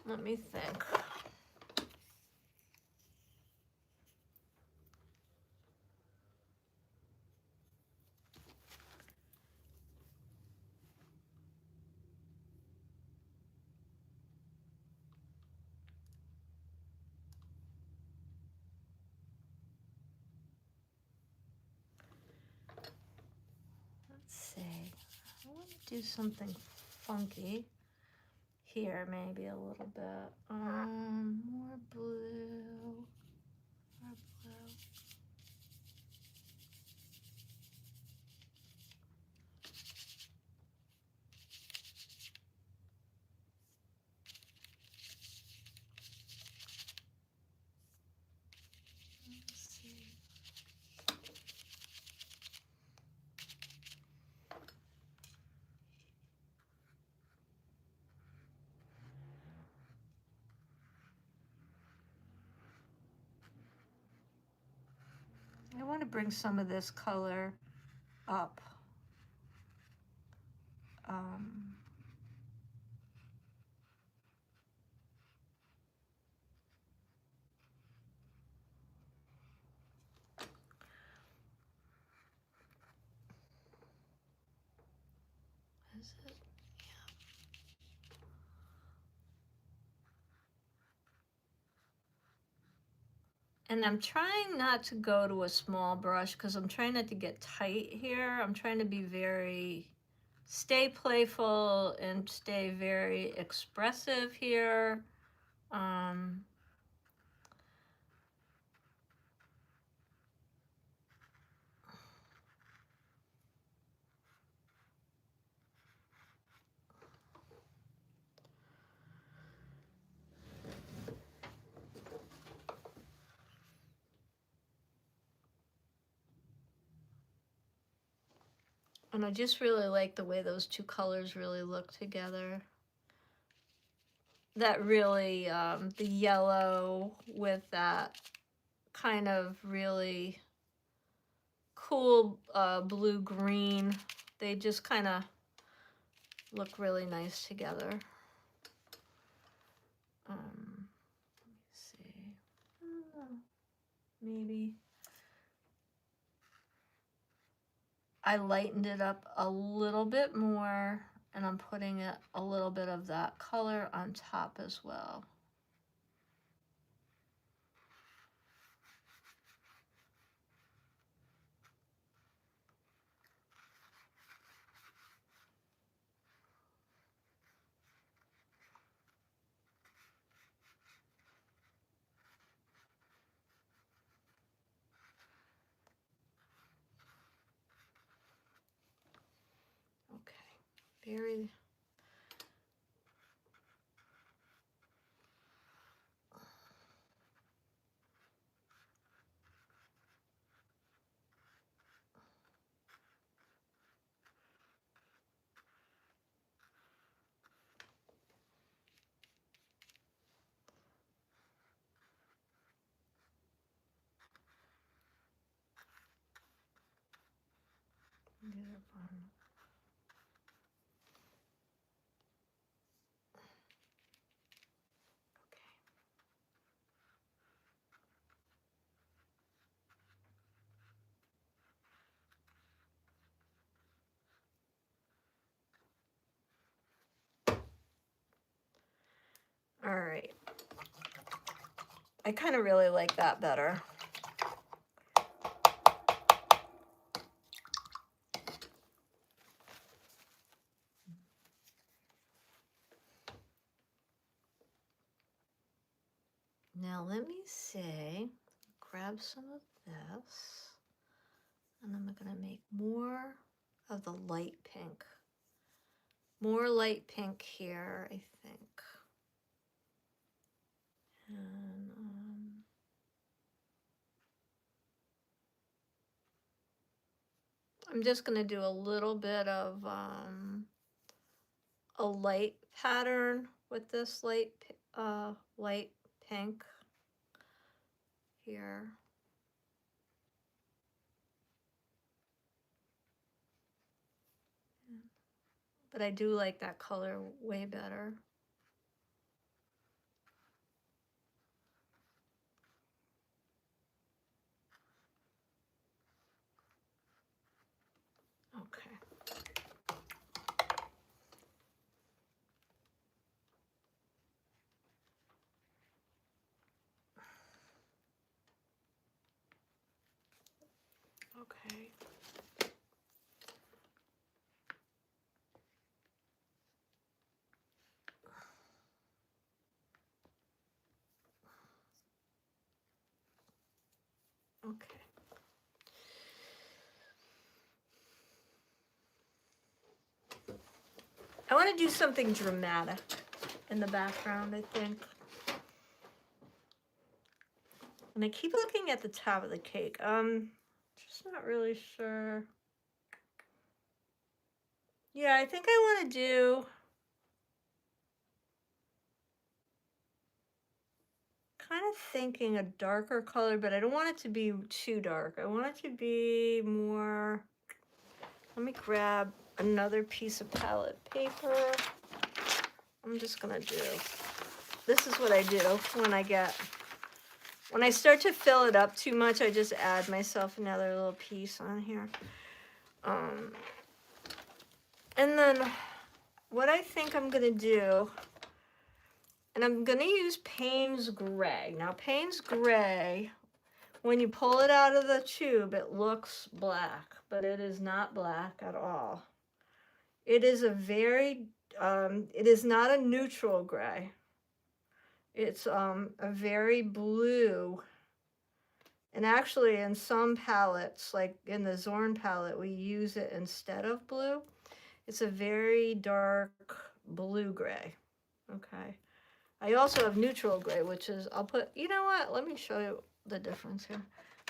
Speaker 1: Let me think. Let's see. I want to do something funky here, maybe a little bit. More blue. More blue. want to bring some of this color up. Is it? And I'm trying not to go to a small brush because I'm trying not to get tight here. I'm trying to be stay playful and stay very expressive here. And I just really like the way those two colors really look together. That really, the yellow with that kind of really cool blue-green. They just kind of look really nice together. Let me see. Maybe I lightened it up a little bit more, and I'm putting a little bit of that color on top as well. Okay, very. All right. I kind of really like that better. Now let me see, grab some of this, and I'm gonna make more of the light pink. More light pink here, I think. And I'm just gonna do a little bit of a light pattern with this light pink here. But I do like that color way better. Okay. Okay. Okay. I want to do something dramatic in the background, I think. And I keep looking at the top of the cake. Just not really sure. Yeah, I think I want to do kind of thinking a darker color, but I don't want it to be too dark. I want it to be more, let me grab another piece of palette paper. I'm just gonna do, this is what I do when I start to fill it up too much, I just add myself another little piece on here. And then what I think I'm gonna do, and I'm gonna use Payne's Gray. Now Payne's Gray, when you pull it out of the tube, it looks black, but it is not black at all. It is a very, it is not a neutral gray. It's a very blue. And actually in some palettes, like in the Zorn palette, we use it instead of blue. It's a very dark blue gray, okay? I also have neutral gray, which is, I'll put, you know what? Let me show you the difference here.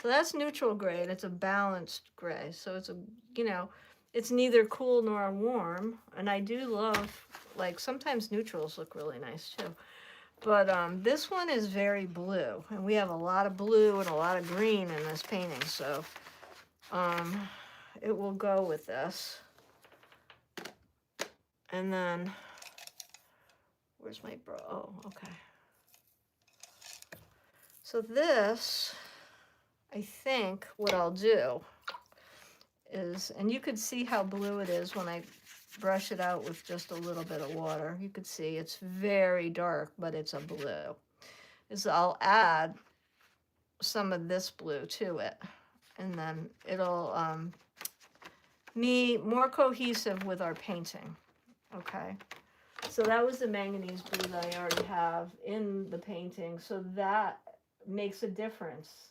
Speaker 1: So that's neutral gray, and it's a balanced gray. So it's a, you know, it's neither cool nor warm. And I do love, like, sometimes neutrals look really nice too. But this one is very blue, and we have a lot of blue and a lot of green in this painting. So it will go with this. And then, where's my bro? Oh, okay. So this, I think what I'll do is, and you could see how blue it is when I brush it out with just a little bit of water. You could see it's very dark, but it's a blue. Is I'll add some of this blue to it, and then it'll be more cohesive with our painting, okay? So that was the manganese blue that I already have in the painting, so that makes a difference.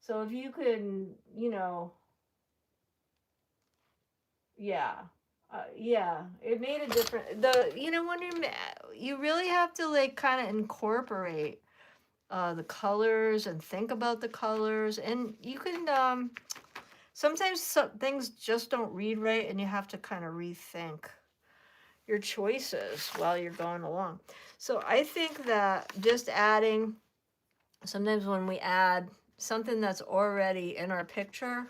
Speaker 1: So if you can, you know, yeah, it made a difference. You know, when you really have to like kind of incorporate the colors and think about the colors, and you can sometimes some things just don't read right, and you have to kind of rethink your choices while you're going along. So I think that just adding, sometimes when we add something that's already in our picture,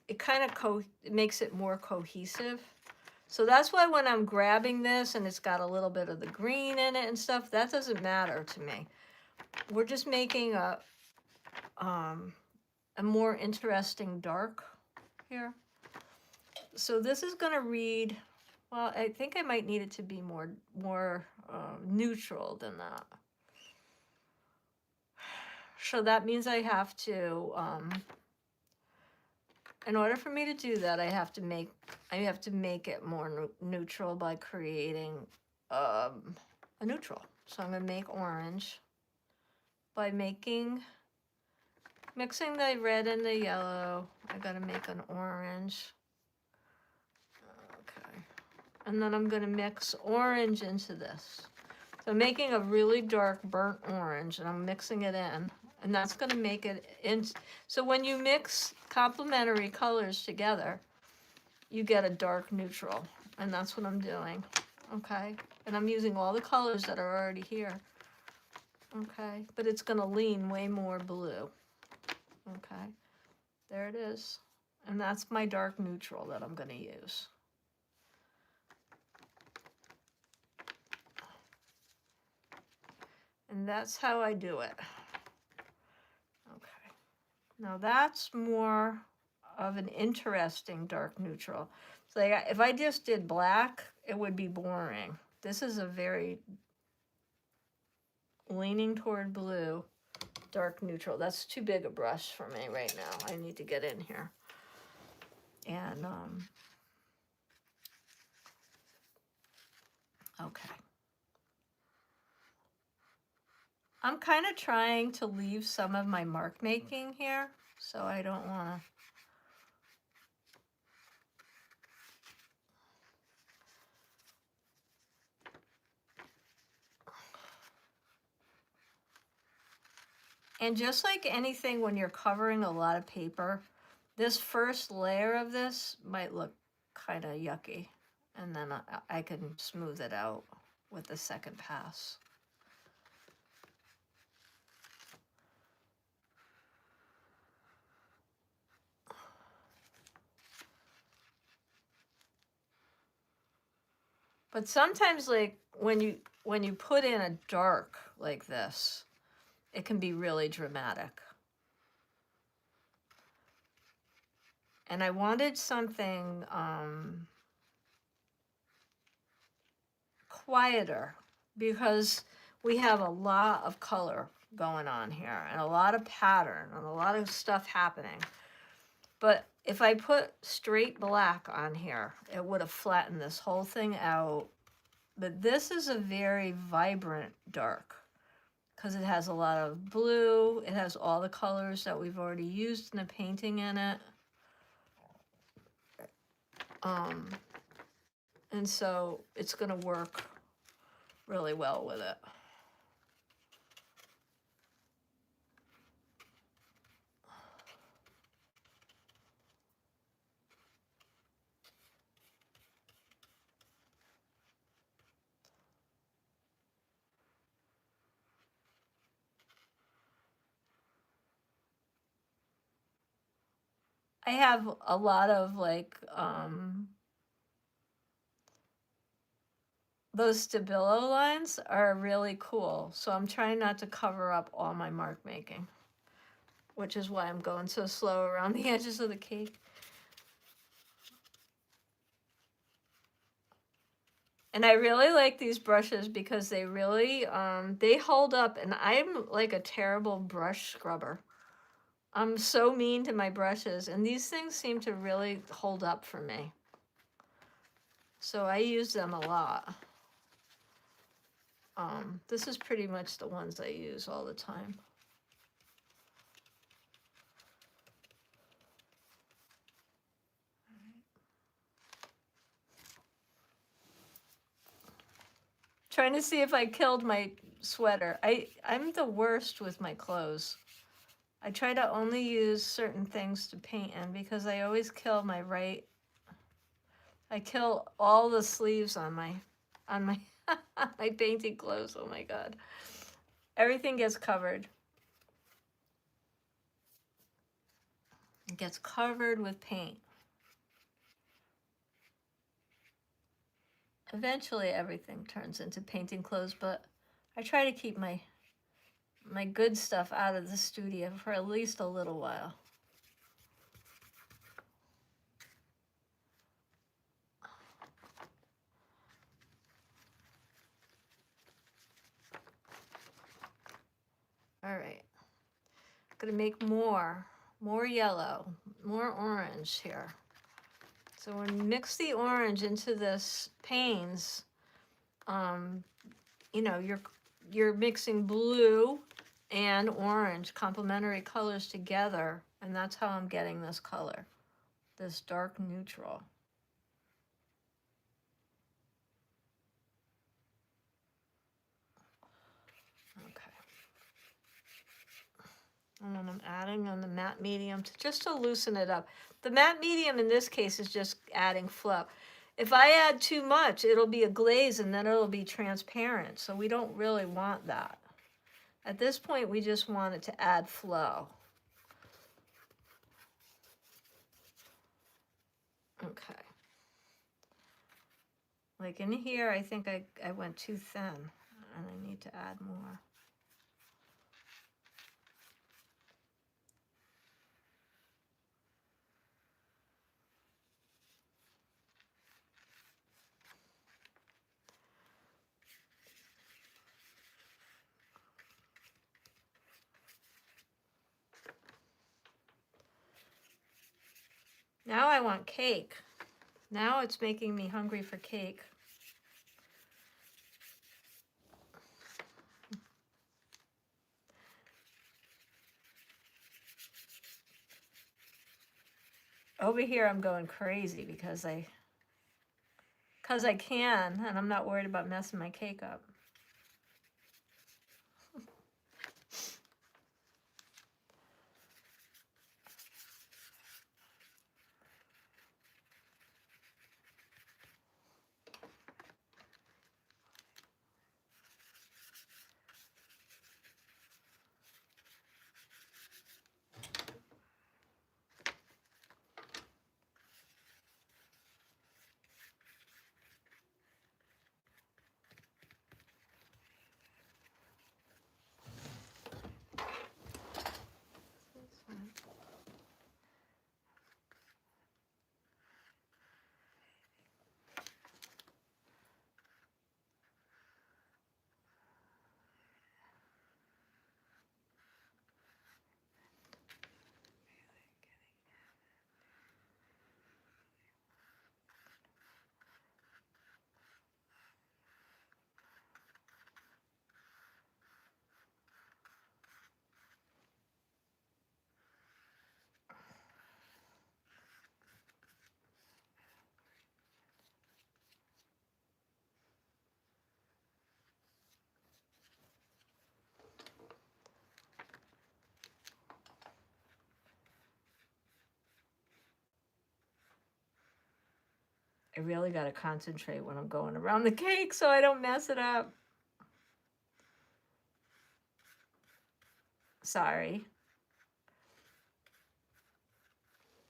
Speaker 1: it kind of it makes it more cohesive. So that's why when I'm grabbing this and it's got a little bit of the green in it and stuff, that doesn't matter to me. We're just making a more interesting dark here. So this is going to read, well, I think I might need it to be more neutral than that. So that means I have to, in order for me to do that, I have to make it more neutral by creating a neutral. So I'm going to make orange by mixing the red and the yellow. I got to make an orange. Okay. And then I'm going to mix orange into this. So I'm making a really dark burnt orange, and I'm mixing it in. And that's going to make it in. So when you mix complementary colors together, you get a dark neutral. And that's what I'm doing. Okay. And I'm using all the colors that are already here. Okay. But it's going to lean way more blue. Okay. There it is. And that's my dark neutral that I'm going to use. And that's how I do it. Okay. Now that's more of an interesting dark neutral. So if I just did black, it would be boring. This is a very leaning toward blue, dark neutral. That's too big a brush for me right now. I need to get in here. And, okay. I'm kind of trying to leave some of my mark making here, so I don't want to. And just like anything, when you're covering a lot of paper, this first layer of this might look kind of yucky, and then I can smooth it out with the second pass. But sometimes, like, when you put in a dark like this, it can be really dramatic. And I wanted something quieter, because we have a lot of color going on here and a lot of pattern and a lot of stuff happening. But if I put straight black on here, it would have flattened this whole thing out. But this is a very vibrant dark because it has a lot of blue. It has all the colors that we've already used in the painting in it. And so it's going to work really well with it. I have a lot of like those Stabilo lines are really cool. So I'm trying not to cover up all my mark making, which is why I'm going so slow around the edges of the cake. And I really like these brushes because they really, they hold up, and I'm like a terrible brush scrubber. I'm so mean to my brushes, and these things seem to really hold up for me. So I use them a lot. This is pretty much the ones I use all the time. Trying to see if I killed my sweater. I'm the worst with my clothes. I try to only use certain things to paint in because I always kill my I kill all the sleeves on my my painting clothes. Oh my god. Everything gets covered. It gets covered with paint. Eventually everything turns into painting clothes, but I try to keep my good stuff out of the studio for at least a little while. All right. I'm gonna make more yellow, more orange here. So when you mix the orange into this panes, you know, you're mixing blue and orange, complementary colors together, and that's how I'm getting this color, this dark neutral. Okay. And then I'm adding on the matte medium just to loosen it up. The matte medium in this case is just adding flow. If I add too much, it'll be a glaze and then it'll be transparent. So we don't really want that. At this point, we just want it to add flow. Okay. Like in here, I think I went too thin and I need to add more. Now I want cake. Now it's making me hungry for cake. Over here I'm going crazy because I can, and I'm not worried about messing my cake up. I really got to concentrate when I'm going around the cake so I don't mess it up. Sorry.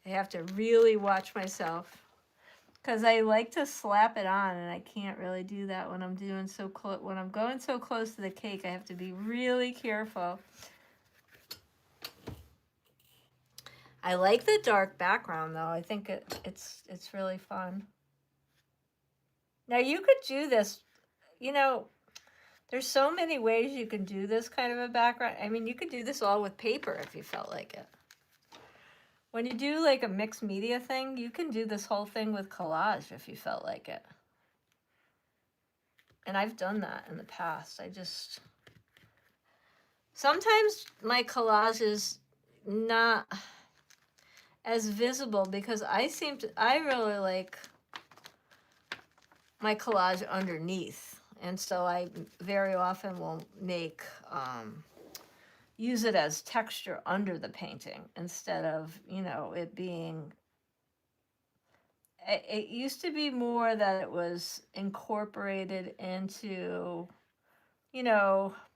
Speaker 1: I have to really watch myself because I like to slap it on, and I can't really do that when I'm doing so close. When I'm going so close to the cake, I have to be really careful. I like the dark background though. I think it's really fun. Now you could do this, you know, there's so many ways you can do this kind of a background. I mean, you could do this all with paper if you felt like it. When you do like a mixed media thing, you can do this whole thing with collage if you felt like it. And I've done that in the past. Sometimes my collage is not as visible because I really like my collage underneath. And so I very often will use it as texture under the painting instead of, it being, it used to be more that it was incorporated into,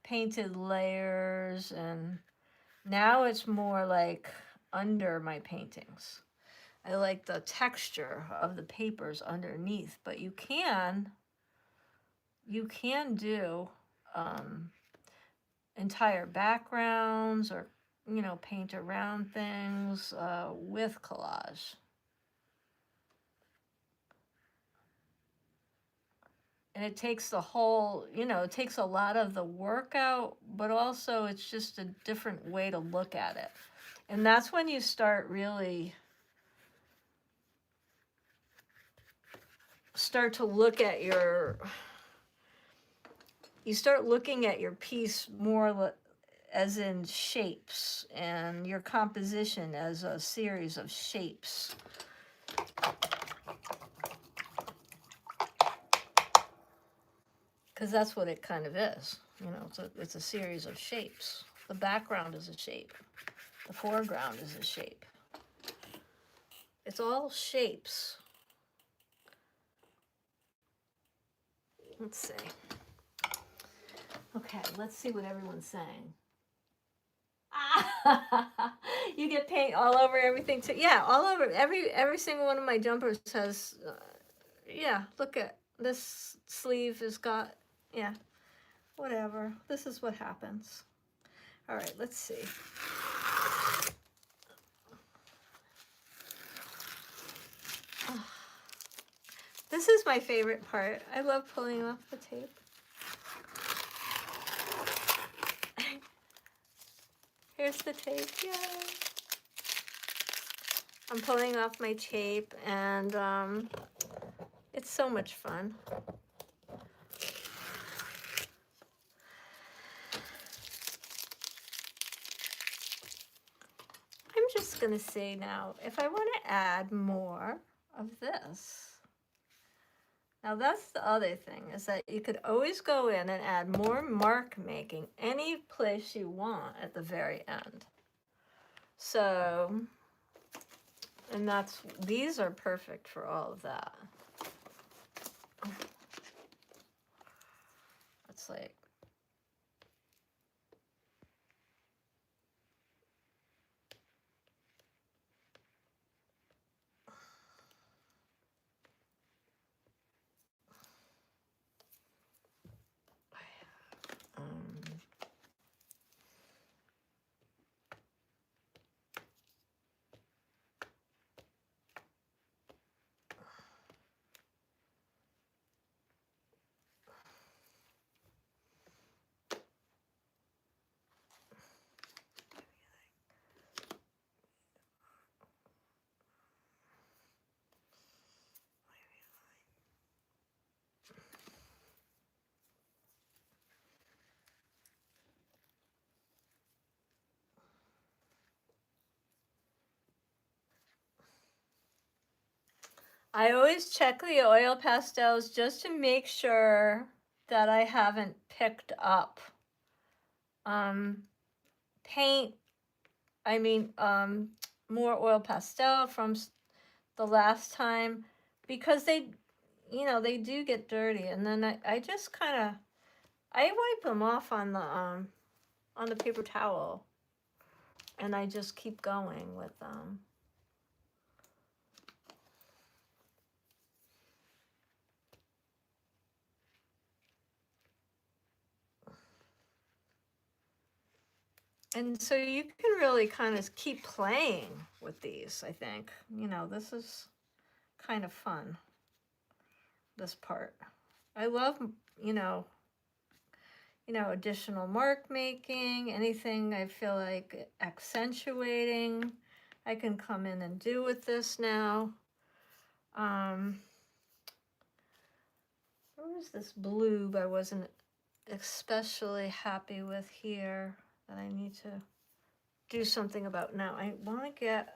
Speaker 1: painted layers, and now it's more like under my paintings. I like the texture of the papers underneath, but you can do entire backgrounds or, paint around things with collage. And it takes the whole, it takes a lot of the work out, but also it's just a different way to look at it. And that's when you start really to look at you start looking at your piece more as in shapes, and your composition as a series of shapes. Because that's what it kind of is. It's a series of shapes. The background is a shape. The foreground is a shape. It's all shapes. Let's see. Okay, let's see what everyone's saying. You get paint all over everything too. Yeah, all over. Every single one of my jumpers has, yeah, look at this sleeve has got, yeah, whatever. This is what happens. All right, let's see. This is my favorite part. I love pulling off the tape. Here's the tape, yay! I'm pulling off my tape, and it's so much fun. I'm just gonna say now, if I want to add more of this. Now that's the other thing, is that you could always go in and add more mark making any place you want at the very end. So, and these are perfect for all of that. It's like, I always check the oil pastels just to make sure that I haven't picked up paint, more oil pastel from the last time, because you know, they do get dirty, and then I just kind of, I wipe them off on the paper towel, and I just keep going with them. And so you can really kind of keep playing with these, I think. You know, this is kind of fun, this part. I love, you know, additional mark making, anything I feel like accentuating, I can come in and do with this now. There was this blue I wasn't especially happy with here that I need to do something about now. I want to get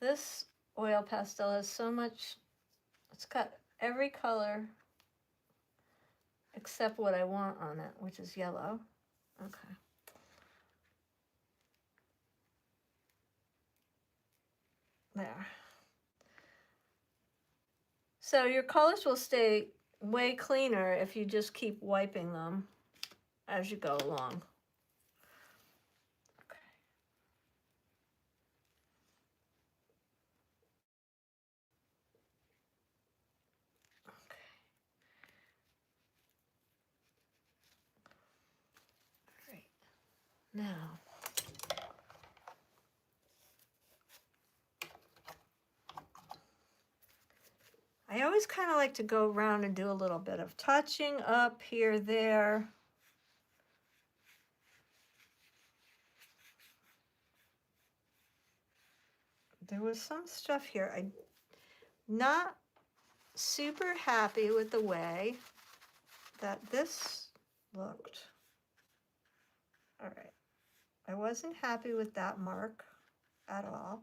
Speaker 1: this oil pastel has so much, it's got every color except what I want on it, which is yellow. Okay. There. So your colors will stay way cleaner if you just keep wiping them as you go along. Okay. Okay. Great. Now, I always kind of like to go around and do a little bit of touching up here, there. There was some stuff here. I'm not super happy with the way that this looked. All right. I wasn't happy with that mark at all.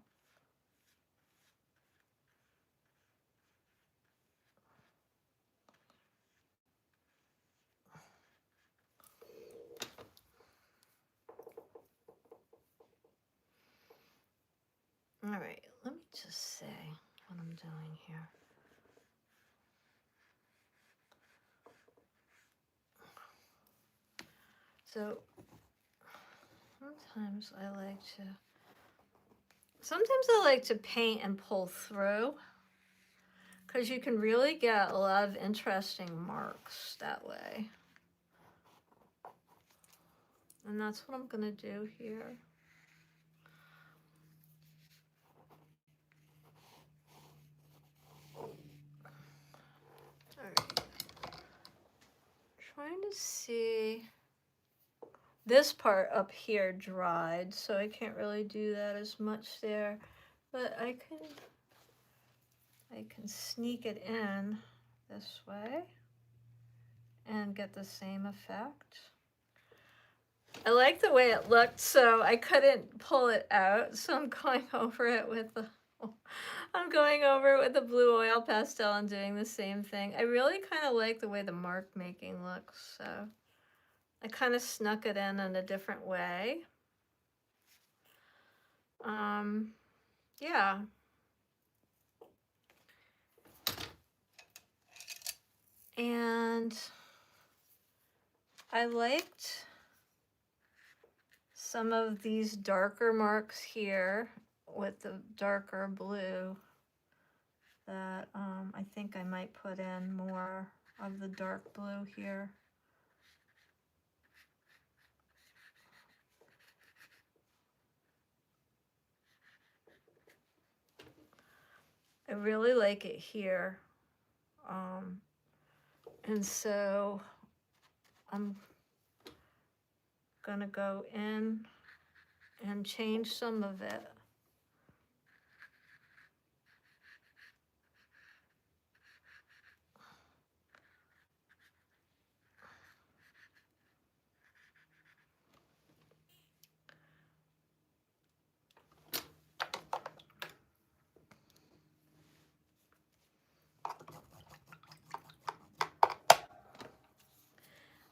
Speaker 1: All right, let me just say what I'm doing here. So sometimes I like to paint and pull through, because you can really get a lot of interesting marks that way. And that's what I'm gonna do here. All right. Trying to see. This part up here dried, so I can't really do that as much there, but I can sneak it in this way and get the same effect. I like the way it looked, so I couldn't pull it out, so I'm going over it with the blue oil pastel and doing the same thing. I really kind of like the way the mark making looks, so I kind of snuck it in a different way. Yeah. And I liked some of these darker marks here with the darker blue that I think I might put in more of the dark blue here. I really like it here. And so I'm gonna go in and change some of it.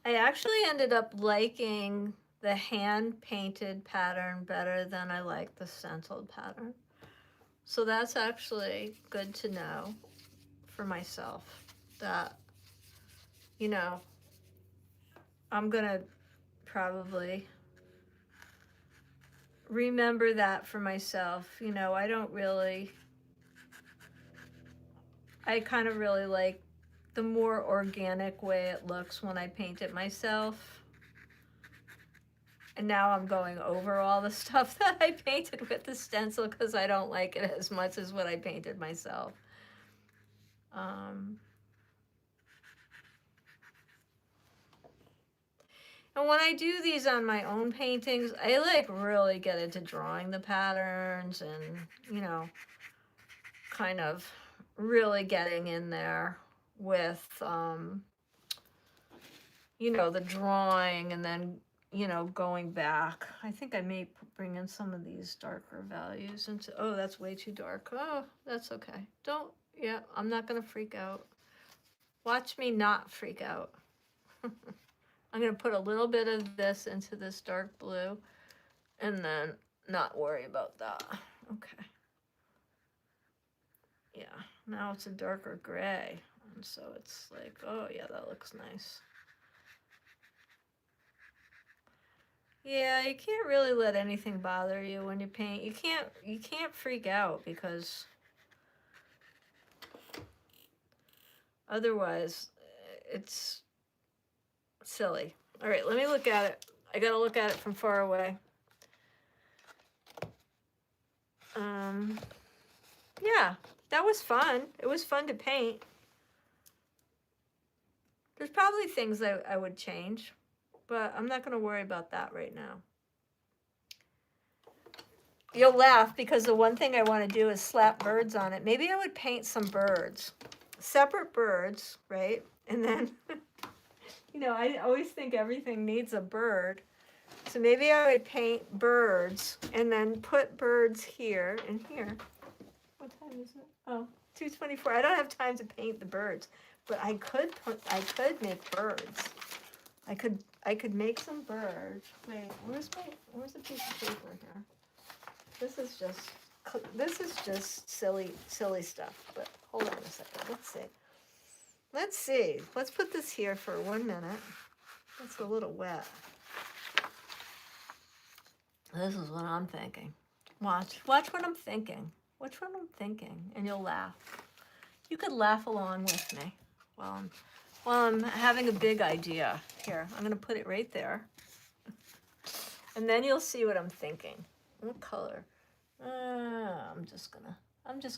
Speaker 1: I actually ended up liking the hand-painted pattern better than I like the stenciled pattern. So that's actually good to know for myself that, you know, I'm gonna probably remember that for myself. You know, I kind of really like the more organic way it looks when I paint it myself. And now I'm going over all the stuff that I painted with the stencil because I don't like it as much as what I painted myself. And when I do these on my own paintings, I like really get into drawing the patterns and, you know, kind of really getting in there with, you know, the drawing and then, you know, going back. I think I may bring in some of these darker values into, oh, that's way too dark. Oh, that's okay. Don't, yeah, I'm not going to freak out. Watch me not freak out. I'm going to put a little bit of this into this dark blue and then not worry about that. Okay. Yeah, now it's a darker gray. And so it's like, oh yeah, that looks nice. Yeah, you can't really let anything bother you when you paint. You can't freak out because otherwise it's silly. All right, let me look at it. I gotta look at it from far away. Yeah, that was fun. It was fun to paint. There's probably things I would change, but I'm not gonna worry about that right now. You'll laugh because the one thing I want to do is slap birds on it. Maybe I would paint some birds, separate birds, right? And then, you know, I always think everything needs a bird. So maybe I would paint birds and then put birds here and here. What time is it? Oh, 2:24. I don't have time to paint the birds, but I could make birds. I could make some birds. Wait, where's a piece of paper here? This is just silly stuff, but hold on a second. Let's see. Let's put this here for 1 minute. It's a little wet. This is what I'm thinking. Watch what I'm thinking. Watch what I'm thinking, and you'll laugh. You could laugh along with me while I'm having a big idea. Here, I'm gonna put it right there, and then you'll see what I'm thinking. What color? I'm just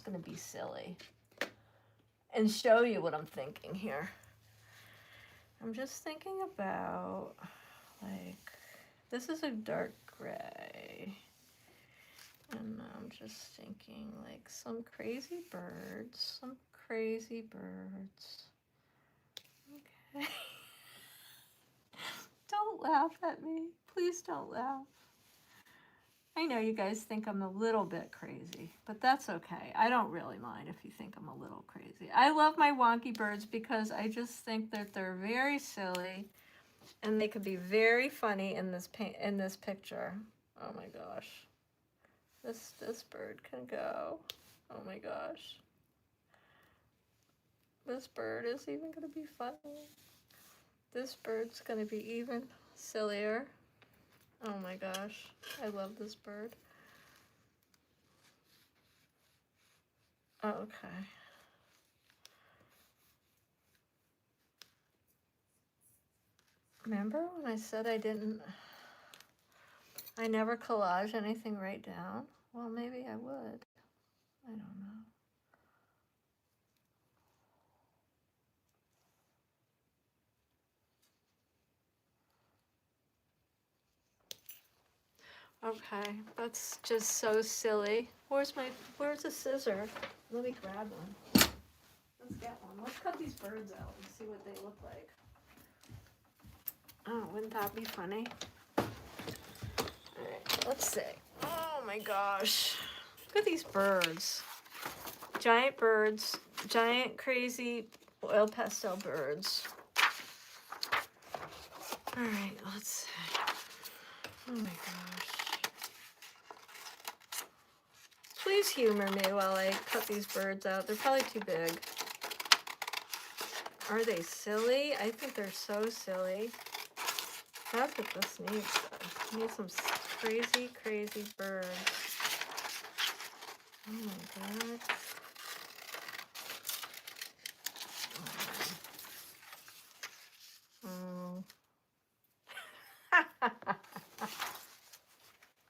Speaker 1: gonna be silly and show you what I'm thinking here. I'm just thinking about, like, this is a dark gray, and I'm just thinking like some crazy birds. Okay. Don't laugh at me. Please don't laugh. I know you guys think I'm a little bit crazy, but that's okay. I don't really mind if you think I'm a little crazy. I love my wonky birds because I just think that they're very silly and they could be very funny in this picture. Oh my gosh. This bird can go. Oh my gosh. This bird is even going to be funny. This bird's going to be even sillier. Oh my gosh, I love this bird. Oh, okay. Remember when I said I never collage anything right down? Well, maybe I would. I don't know. Okay, that's just so silly. Where's the scissor? Let me grab one. Let's get one. Let's cut these birds out and see what they look like. Oh, wouldn't that be funny? Alright, let's see. Oh my gosh. Look at these birds. Giant birds. Giant crazy oil pastel birds. Alright, let's see. Oh my gosh. Please humor me while I cut these birds out. They're probably too big. Are they silly? I think they're so silly. That's what this needs, though. Need some crazy, crazy birds. Oh my god. Oh.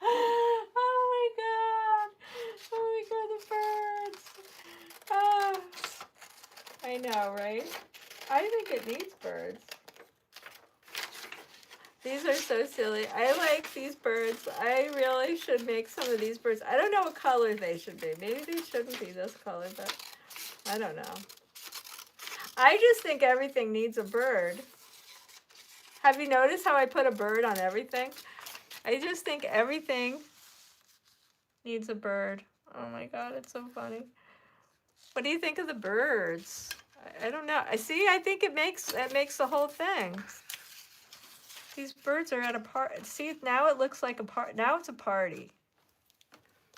Speaker 1: Oh my god. Oh my god, the birds. Oh. I know, right? I think it needs birds. These are so silly. I like these birds. I really should make some of these birds. I don't know what color they should be. Maybe they shouldn't be this color, but I don't know. I just think everything needs a bird. Have you noticed how I put a bird on everything? I just think everything needs a bird. Oh my god, it's so funny. What do you think of the birds? I don't know. I see. I think it makes the whole thing. These birds are at a party. See, now it looks like a party. Now it's a party.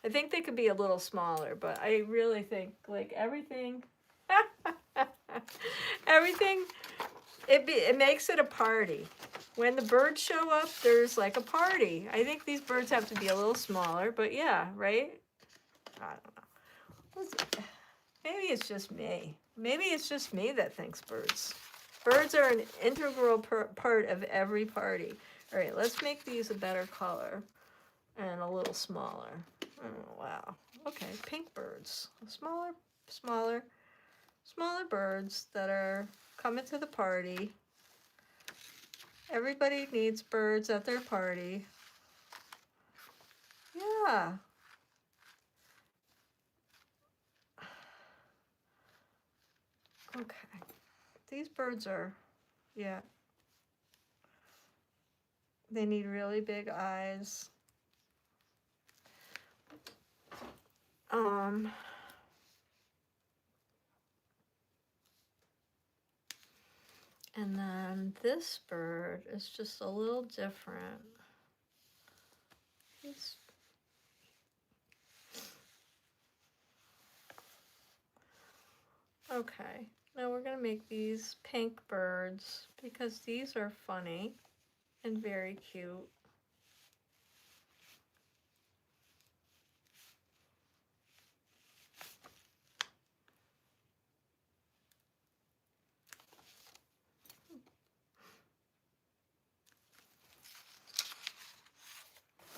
Speaker 1: I think they could be a little smaller, but I really think like everything, everything, it makes it a party. When the birds show up, there's like a party. I think these birds have to be a little smaller, but yeah, right? I don't know. Maybe it's just me. Maybe it's just me that thinks birds. Birds are an integral part of every party. All right, let's make these a better color and a little smaller. Oh, wow. Okay, pink birds. Smaller birds that are coming to the party. Everybody needs birds at their party. Yeah. Okay. These birds are, yeah. They need really big eyes. And then this bird is just a little different. Okay, now we're gonna make these pink birds because these are funny and very cute.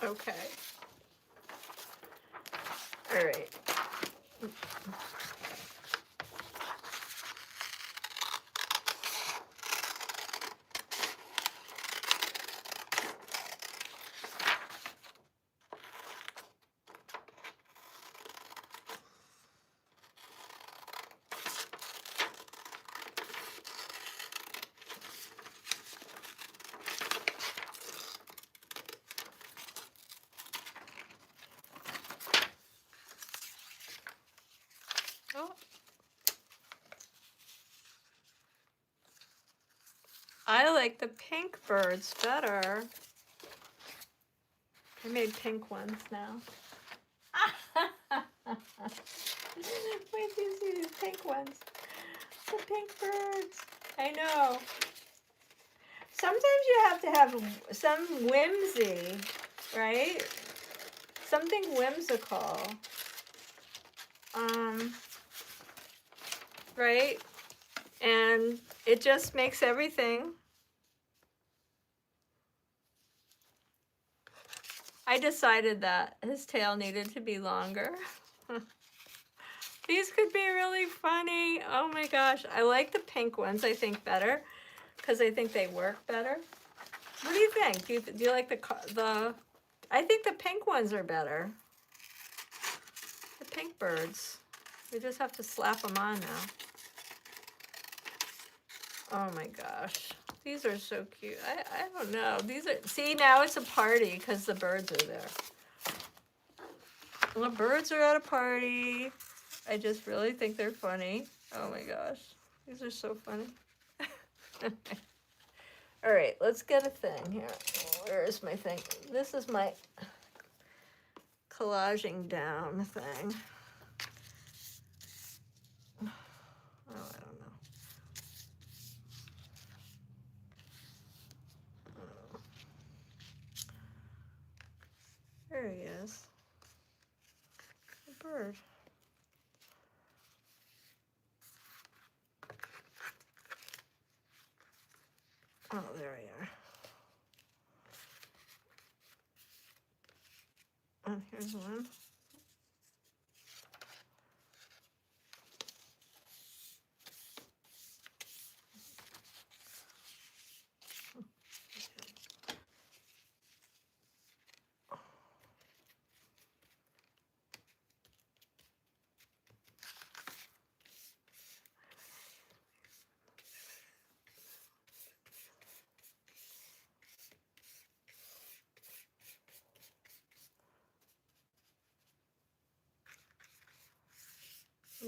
Speaker 1: Okay. All right. Oh. I like the pink birds better. I made pink ones now. Wait till you see these pink ones. The pink birds. I know. Sometimes you have to have some whimsy, right? Something whimsical. Right? And it just makes everything. I decided that his tail needed to be longer. These could be really funny. Oh my gosh. I like the pink ones, I think, better because I think they work better. What do you think? Do you like the I think the pink ones are better. The pink birds. We just have to slap them on now. Oh my gosh. These are so cute. I don't know. These are, see, now it's a party because the birds are there. The birds are at a party. I just really think they're funny. Oh my gosh. These are so funny. All right, let's get a thing here. Where is my thing? This is my collaging down thing. Oh, I don't know. bird. Oh, there we are. Oh, here's one.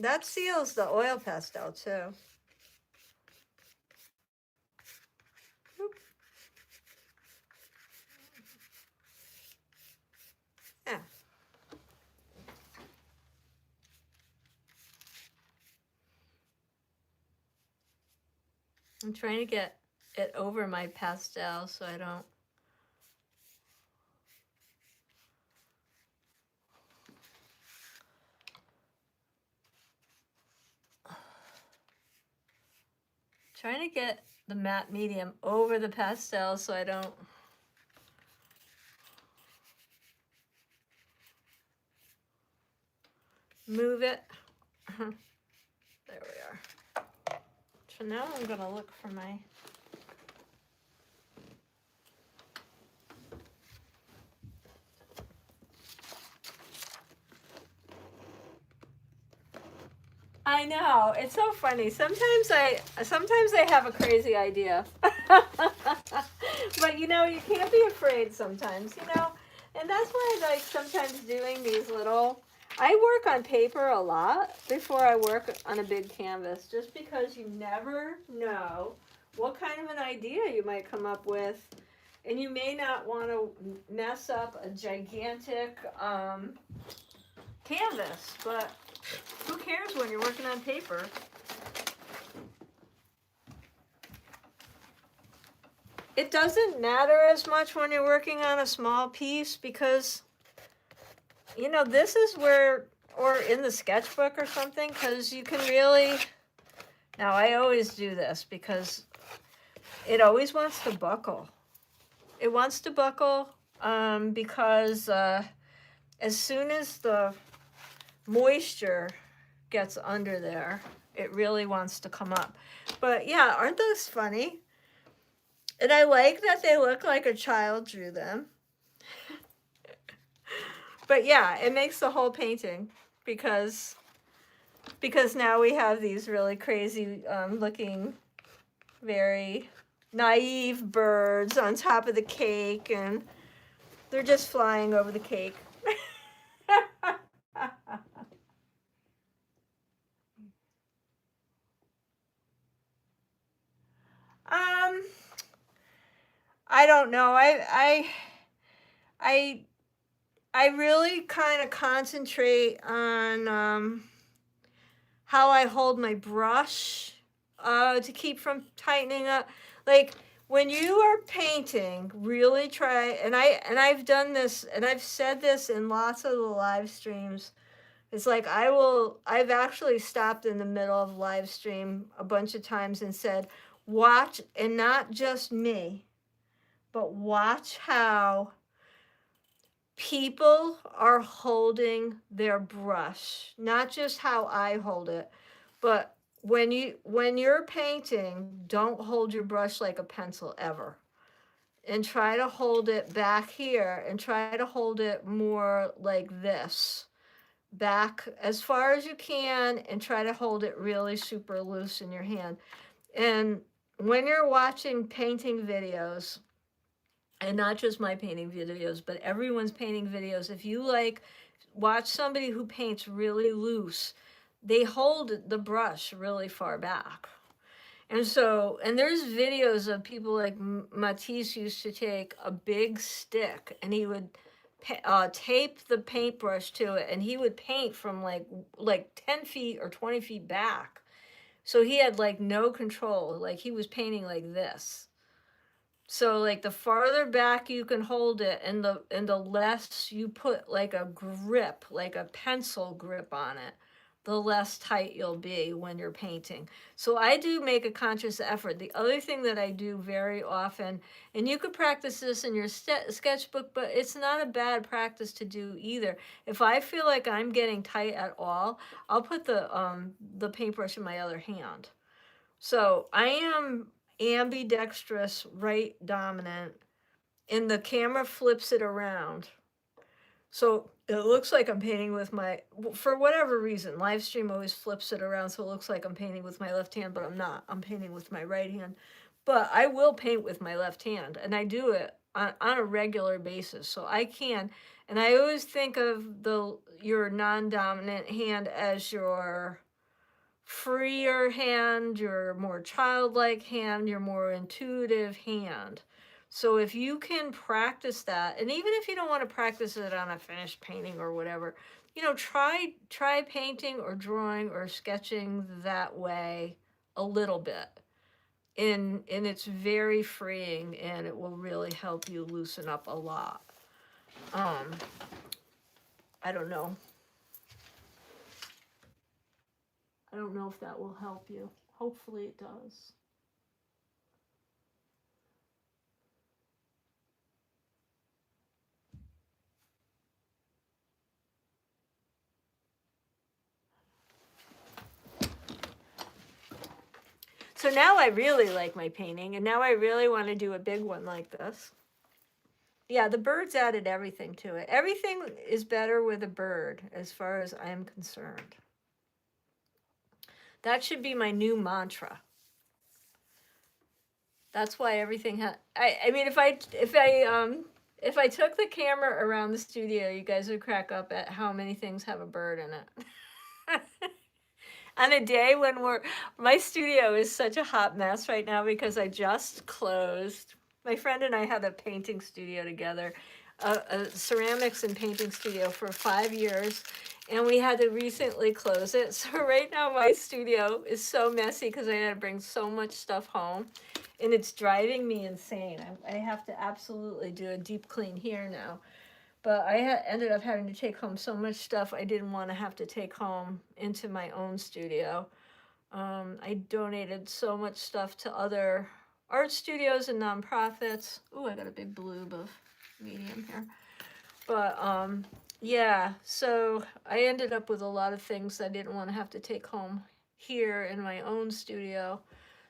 Speaker 1: That seals the oil pastel too. Oop. Yeah. I'm trying to get it over my pastel so I don't. Trying to get the matte medium over the pastel so I don't. Move it. There we are. So now I'm gonna look for my. I know, it's so funny. Sometimes I have a crazy idea. But you know, you can't be afraid sometimes, you know. And that's why I like sometimes doing these little. I work on paper a lot before I work on a big canvas, just because you never know what kind of an idea you might come up with, and you may not want to mess up a gigantic canvas, but who cares when you're working on paper? It doesn't matter as much when you're working on a small piece because, you know, this is where, or in the sketchbook or something, because you can really, now I always do this because it always wants to buckle. It wants to buckle because as soon as the moisture gets under there, it really wants to come up. But yeah, aren't those funny? And I like that they look like a child drew them. But yeah, it makes the whole painting because now we have these really crazy looking, very naive birds on top of the cake, and they're just flying over the cake. I don't know. I really kind of concentrate on how I hold my brush to keep from tightening up. Like when you are painting, really try, and I've done this, and I've said this in lots of the live streams. It's like I've actually stopped in the middle of live stream a bunch of times and said, watch, and not just me, but watch how people are holding their brush, not just how I hold it, but when you're painting, don't hold your brush like a pencil ever. And try to hold it back here and try to hold it more like this. Back as far as you can and try to hold it really super loose in your hand. And when you're watching painting videos, and not just my painting videos, but everyone's painting videos, if you like watch somebody who paints really loose, they hold the brush really far back. And so, and there's videos of people like Matisse used to take a big stick and he would tape the paintbrush to it, and he would paint from like 10 feet or 20 feet back. So he had like no control, like he was painting like this. So like the farther back you can hold it, and the less you put like a grip, like a pencil grip on it, the less tight you'll be when you're painting. So I do make a conscious effort. The other thing that I do very often, and you could practice this in your sketchbook, but it's not a bad practice to do either. If I feel like I'm getting tight at all, I'll put the paintbrush in my other hand. So I am ambidextrous right dominant, and the camera flips it around. So it looks like I'm painting with my, for whatever reason, live stream always flips it around so it looks like I'm painting with my left hand, but I'm not. I'm painting with my right hand. But I will paint with my left hand, and I do it on a regular basis. So I can, and I always think of your non-dominant hand as your freer hand, your more childlike hand, your more intuitive hand. So if you can practice that, and even if you don't want to practice it on a finished painting or whatever, try painting or drawing or sketching that way a little bit. And it's very freeing, and it will really help you loosen up a lot. I don't know. I don't know if that will help you. Hopefully it does. So now I really like my painting, and now I really want to do a big one like this. Yeah, the birds added everything to it. Everything is better with a bird, as far as I'm concerned. That should be my new mantra. That's why everything I mean, if I took the camera around the studio, you guys would crack up at how many things have a bird in it. On a day when my studio is such a hot mess right now because I just closed. My friend and I had a painting studio together, a ceramics and painting studio for 5 years, and we had to recently close it. So right now my studio is so messy because I had to bring so much stuff home, and it's driving me insane. I have to absolutely do a deep clean here now. But I ended up having to take home so much stuff I didn't want to have to take home into my own studio. I donated so much stuff to other art studios and nonprofits. Oh, I got a big blob of medium here. But yeah, so I ended up with a lot of things I didn't want to have to take home here in my own studio.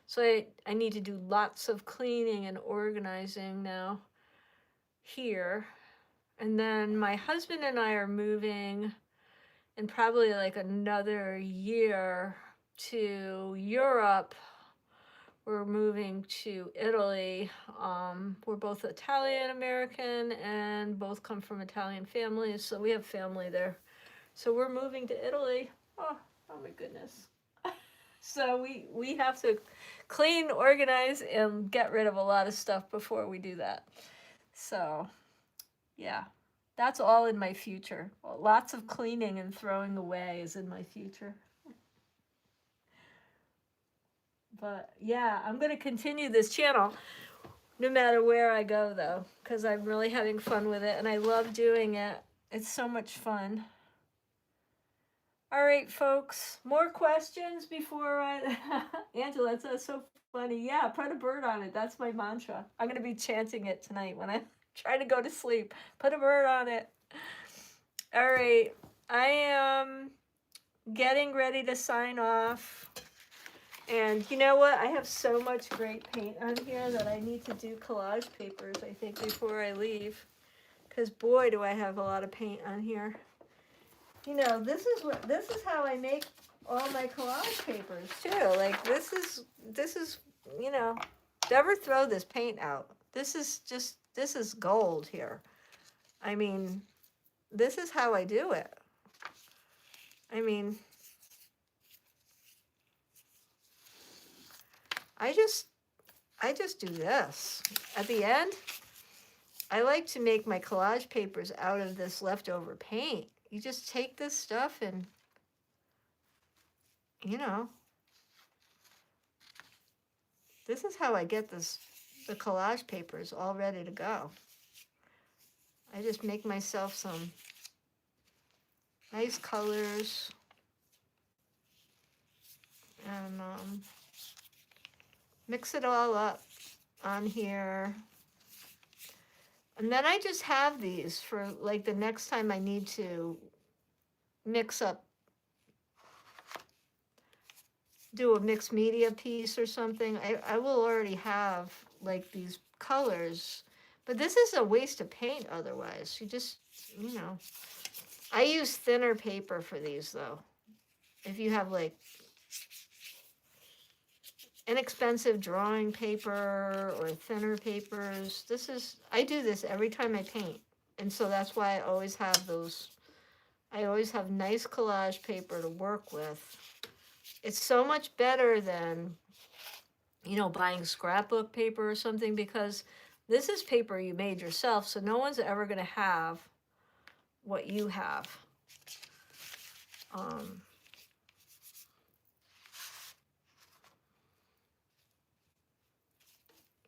Speaker 1: So I need to do lots of cleaning and organizing now here. And then my husband and I are moving in probably like another year to Europe. We're moving to Italy. We're both Italian American and both come from Italian families, so we have family there. So we're moving to Italy. Oh my goodness. So we have to clean, organize, and get rid of a lot of stuff before we do that. So yeah, that's all in my future. Lots of cleaning and throwing away is in my future. But yeah, I'm going to continue this channel no matter where I go, though, because I'm really having fun with it, and I love doing it. It's so much fun. All right, folks, more questions before I... Angela, that's so funny. Yeah, put a bird on it. That's my mantra. I'm going to be chanting it tonight when I try to go to sleep. Put a bird on it. All right, I am getting ready to sign off. And you know what? I have so much great paint on here that I need to do collage papers, I think, before I leave. Because boy, do I have a lot of paint on here. This is how I make all my collage papers too. Like this is never throw this paint out. This is gold here. I mean, this is how I do it. I mean, I just do this. At the end, I like to make my collage papers out of this leftover paint. You just take this stuff and, this is how I get this the collage paper is all ready to go. I just make myself some nice colors and mix it all up on here. And then I just have these for like the next time I need to mix up, do a mixed media piece or something. I will already have like these colors, but this is a waste of paint otherwise. You just, you know, I use thinner paper for these though. If you have like inexpensive drawing paper or thinner papers, this is, I do this every time I paint. And so that's why I always have those, I always have nice collage paper to work with. It's so much better than, you know, buying scrapbook paper or something, because this is paper you made yourself, so no one's ever going to have what you have.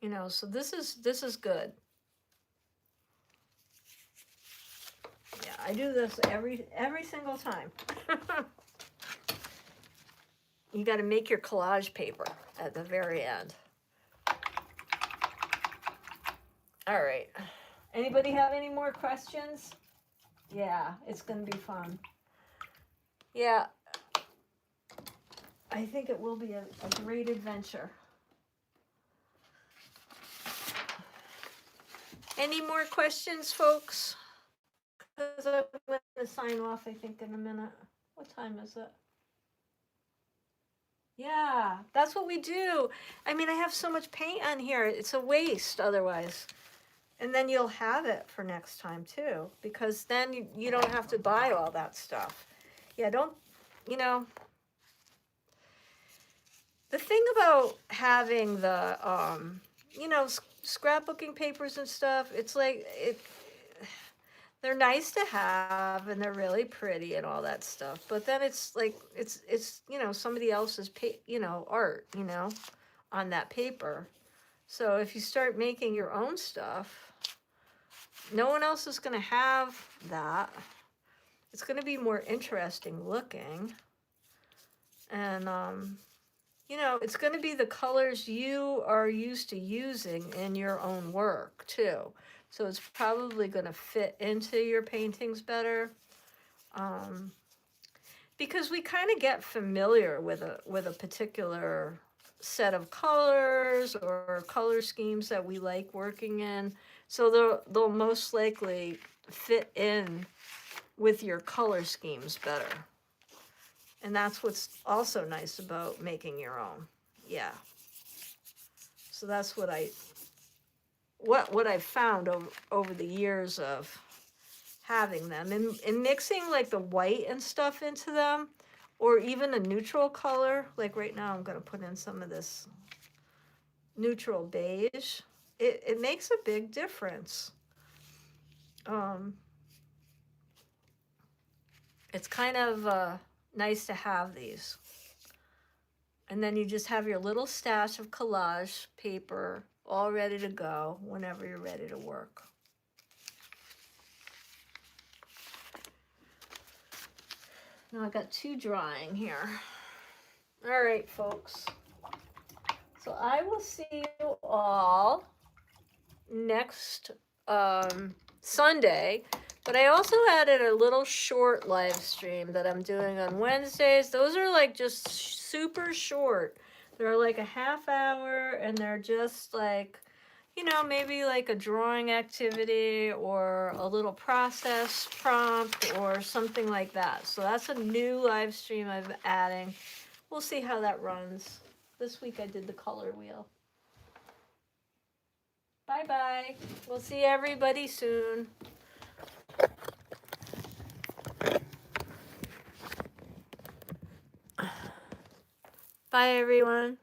Speaker 1: You know, so this is good. Yeah, I do this every single time. You got to make your collage paper at the very end. All right. Anybody have any more questions? Yeah, it's going to be fun. Yeah, I think it will be a great adventure. Any more questions, folks? Because I'm going to sign off, I think, in a minute. What time is it? Yeah, that's what we do. I mean, I have so much paint on here. It's a waste otherwise. And then you'll have it for next time, too. Because then you don't have to buy all that stuff. Yeah, don't, you know. The thing about having the, you know, scrapbooking papers and stuff, it's like, they're nice to have and they're really pretty and all that stuff. But then it's like, it's you know, somebody else's, you know, art, you know, on that paper. So if you start making your own stuff, no one else is going to have that. It's going to be more interesting looking. And, you know, it's going to be the colors you are used to using in your own work, too. So it's probably going to fit into your paintings better. Because we kind of get familiar with a particular set of colors or color schemes that we like working in. So they'll most likely fit in with your color schemes better. And that's what's also nice about making your own. Yeah. So that's what I've found over the years of having them. And mixing like the white and stuff into them, or even a neutral color. Like right now I'm going to put in some of this neutral beige. It makes a big difference. It's kind of nice to have these. And then you just have your little stash of collage paper all ready to go whenever you're ready to work. Now I got 2 drying here. All right, folks. So I will see you all next Sunday. But I also added a little short live stream that I'm doing on Wednesdays. Those are like just super short. They're like a half hour and they're just like, you know, maybe like a drawing activity or a little process prompt or something like that. So that's a new live stream I'm adding. We'll see how that runs. This week I did the color wheel. Bye-bye. We'll see everybody soon. Bye, everyone.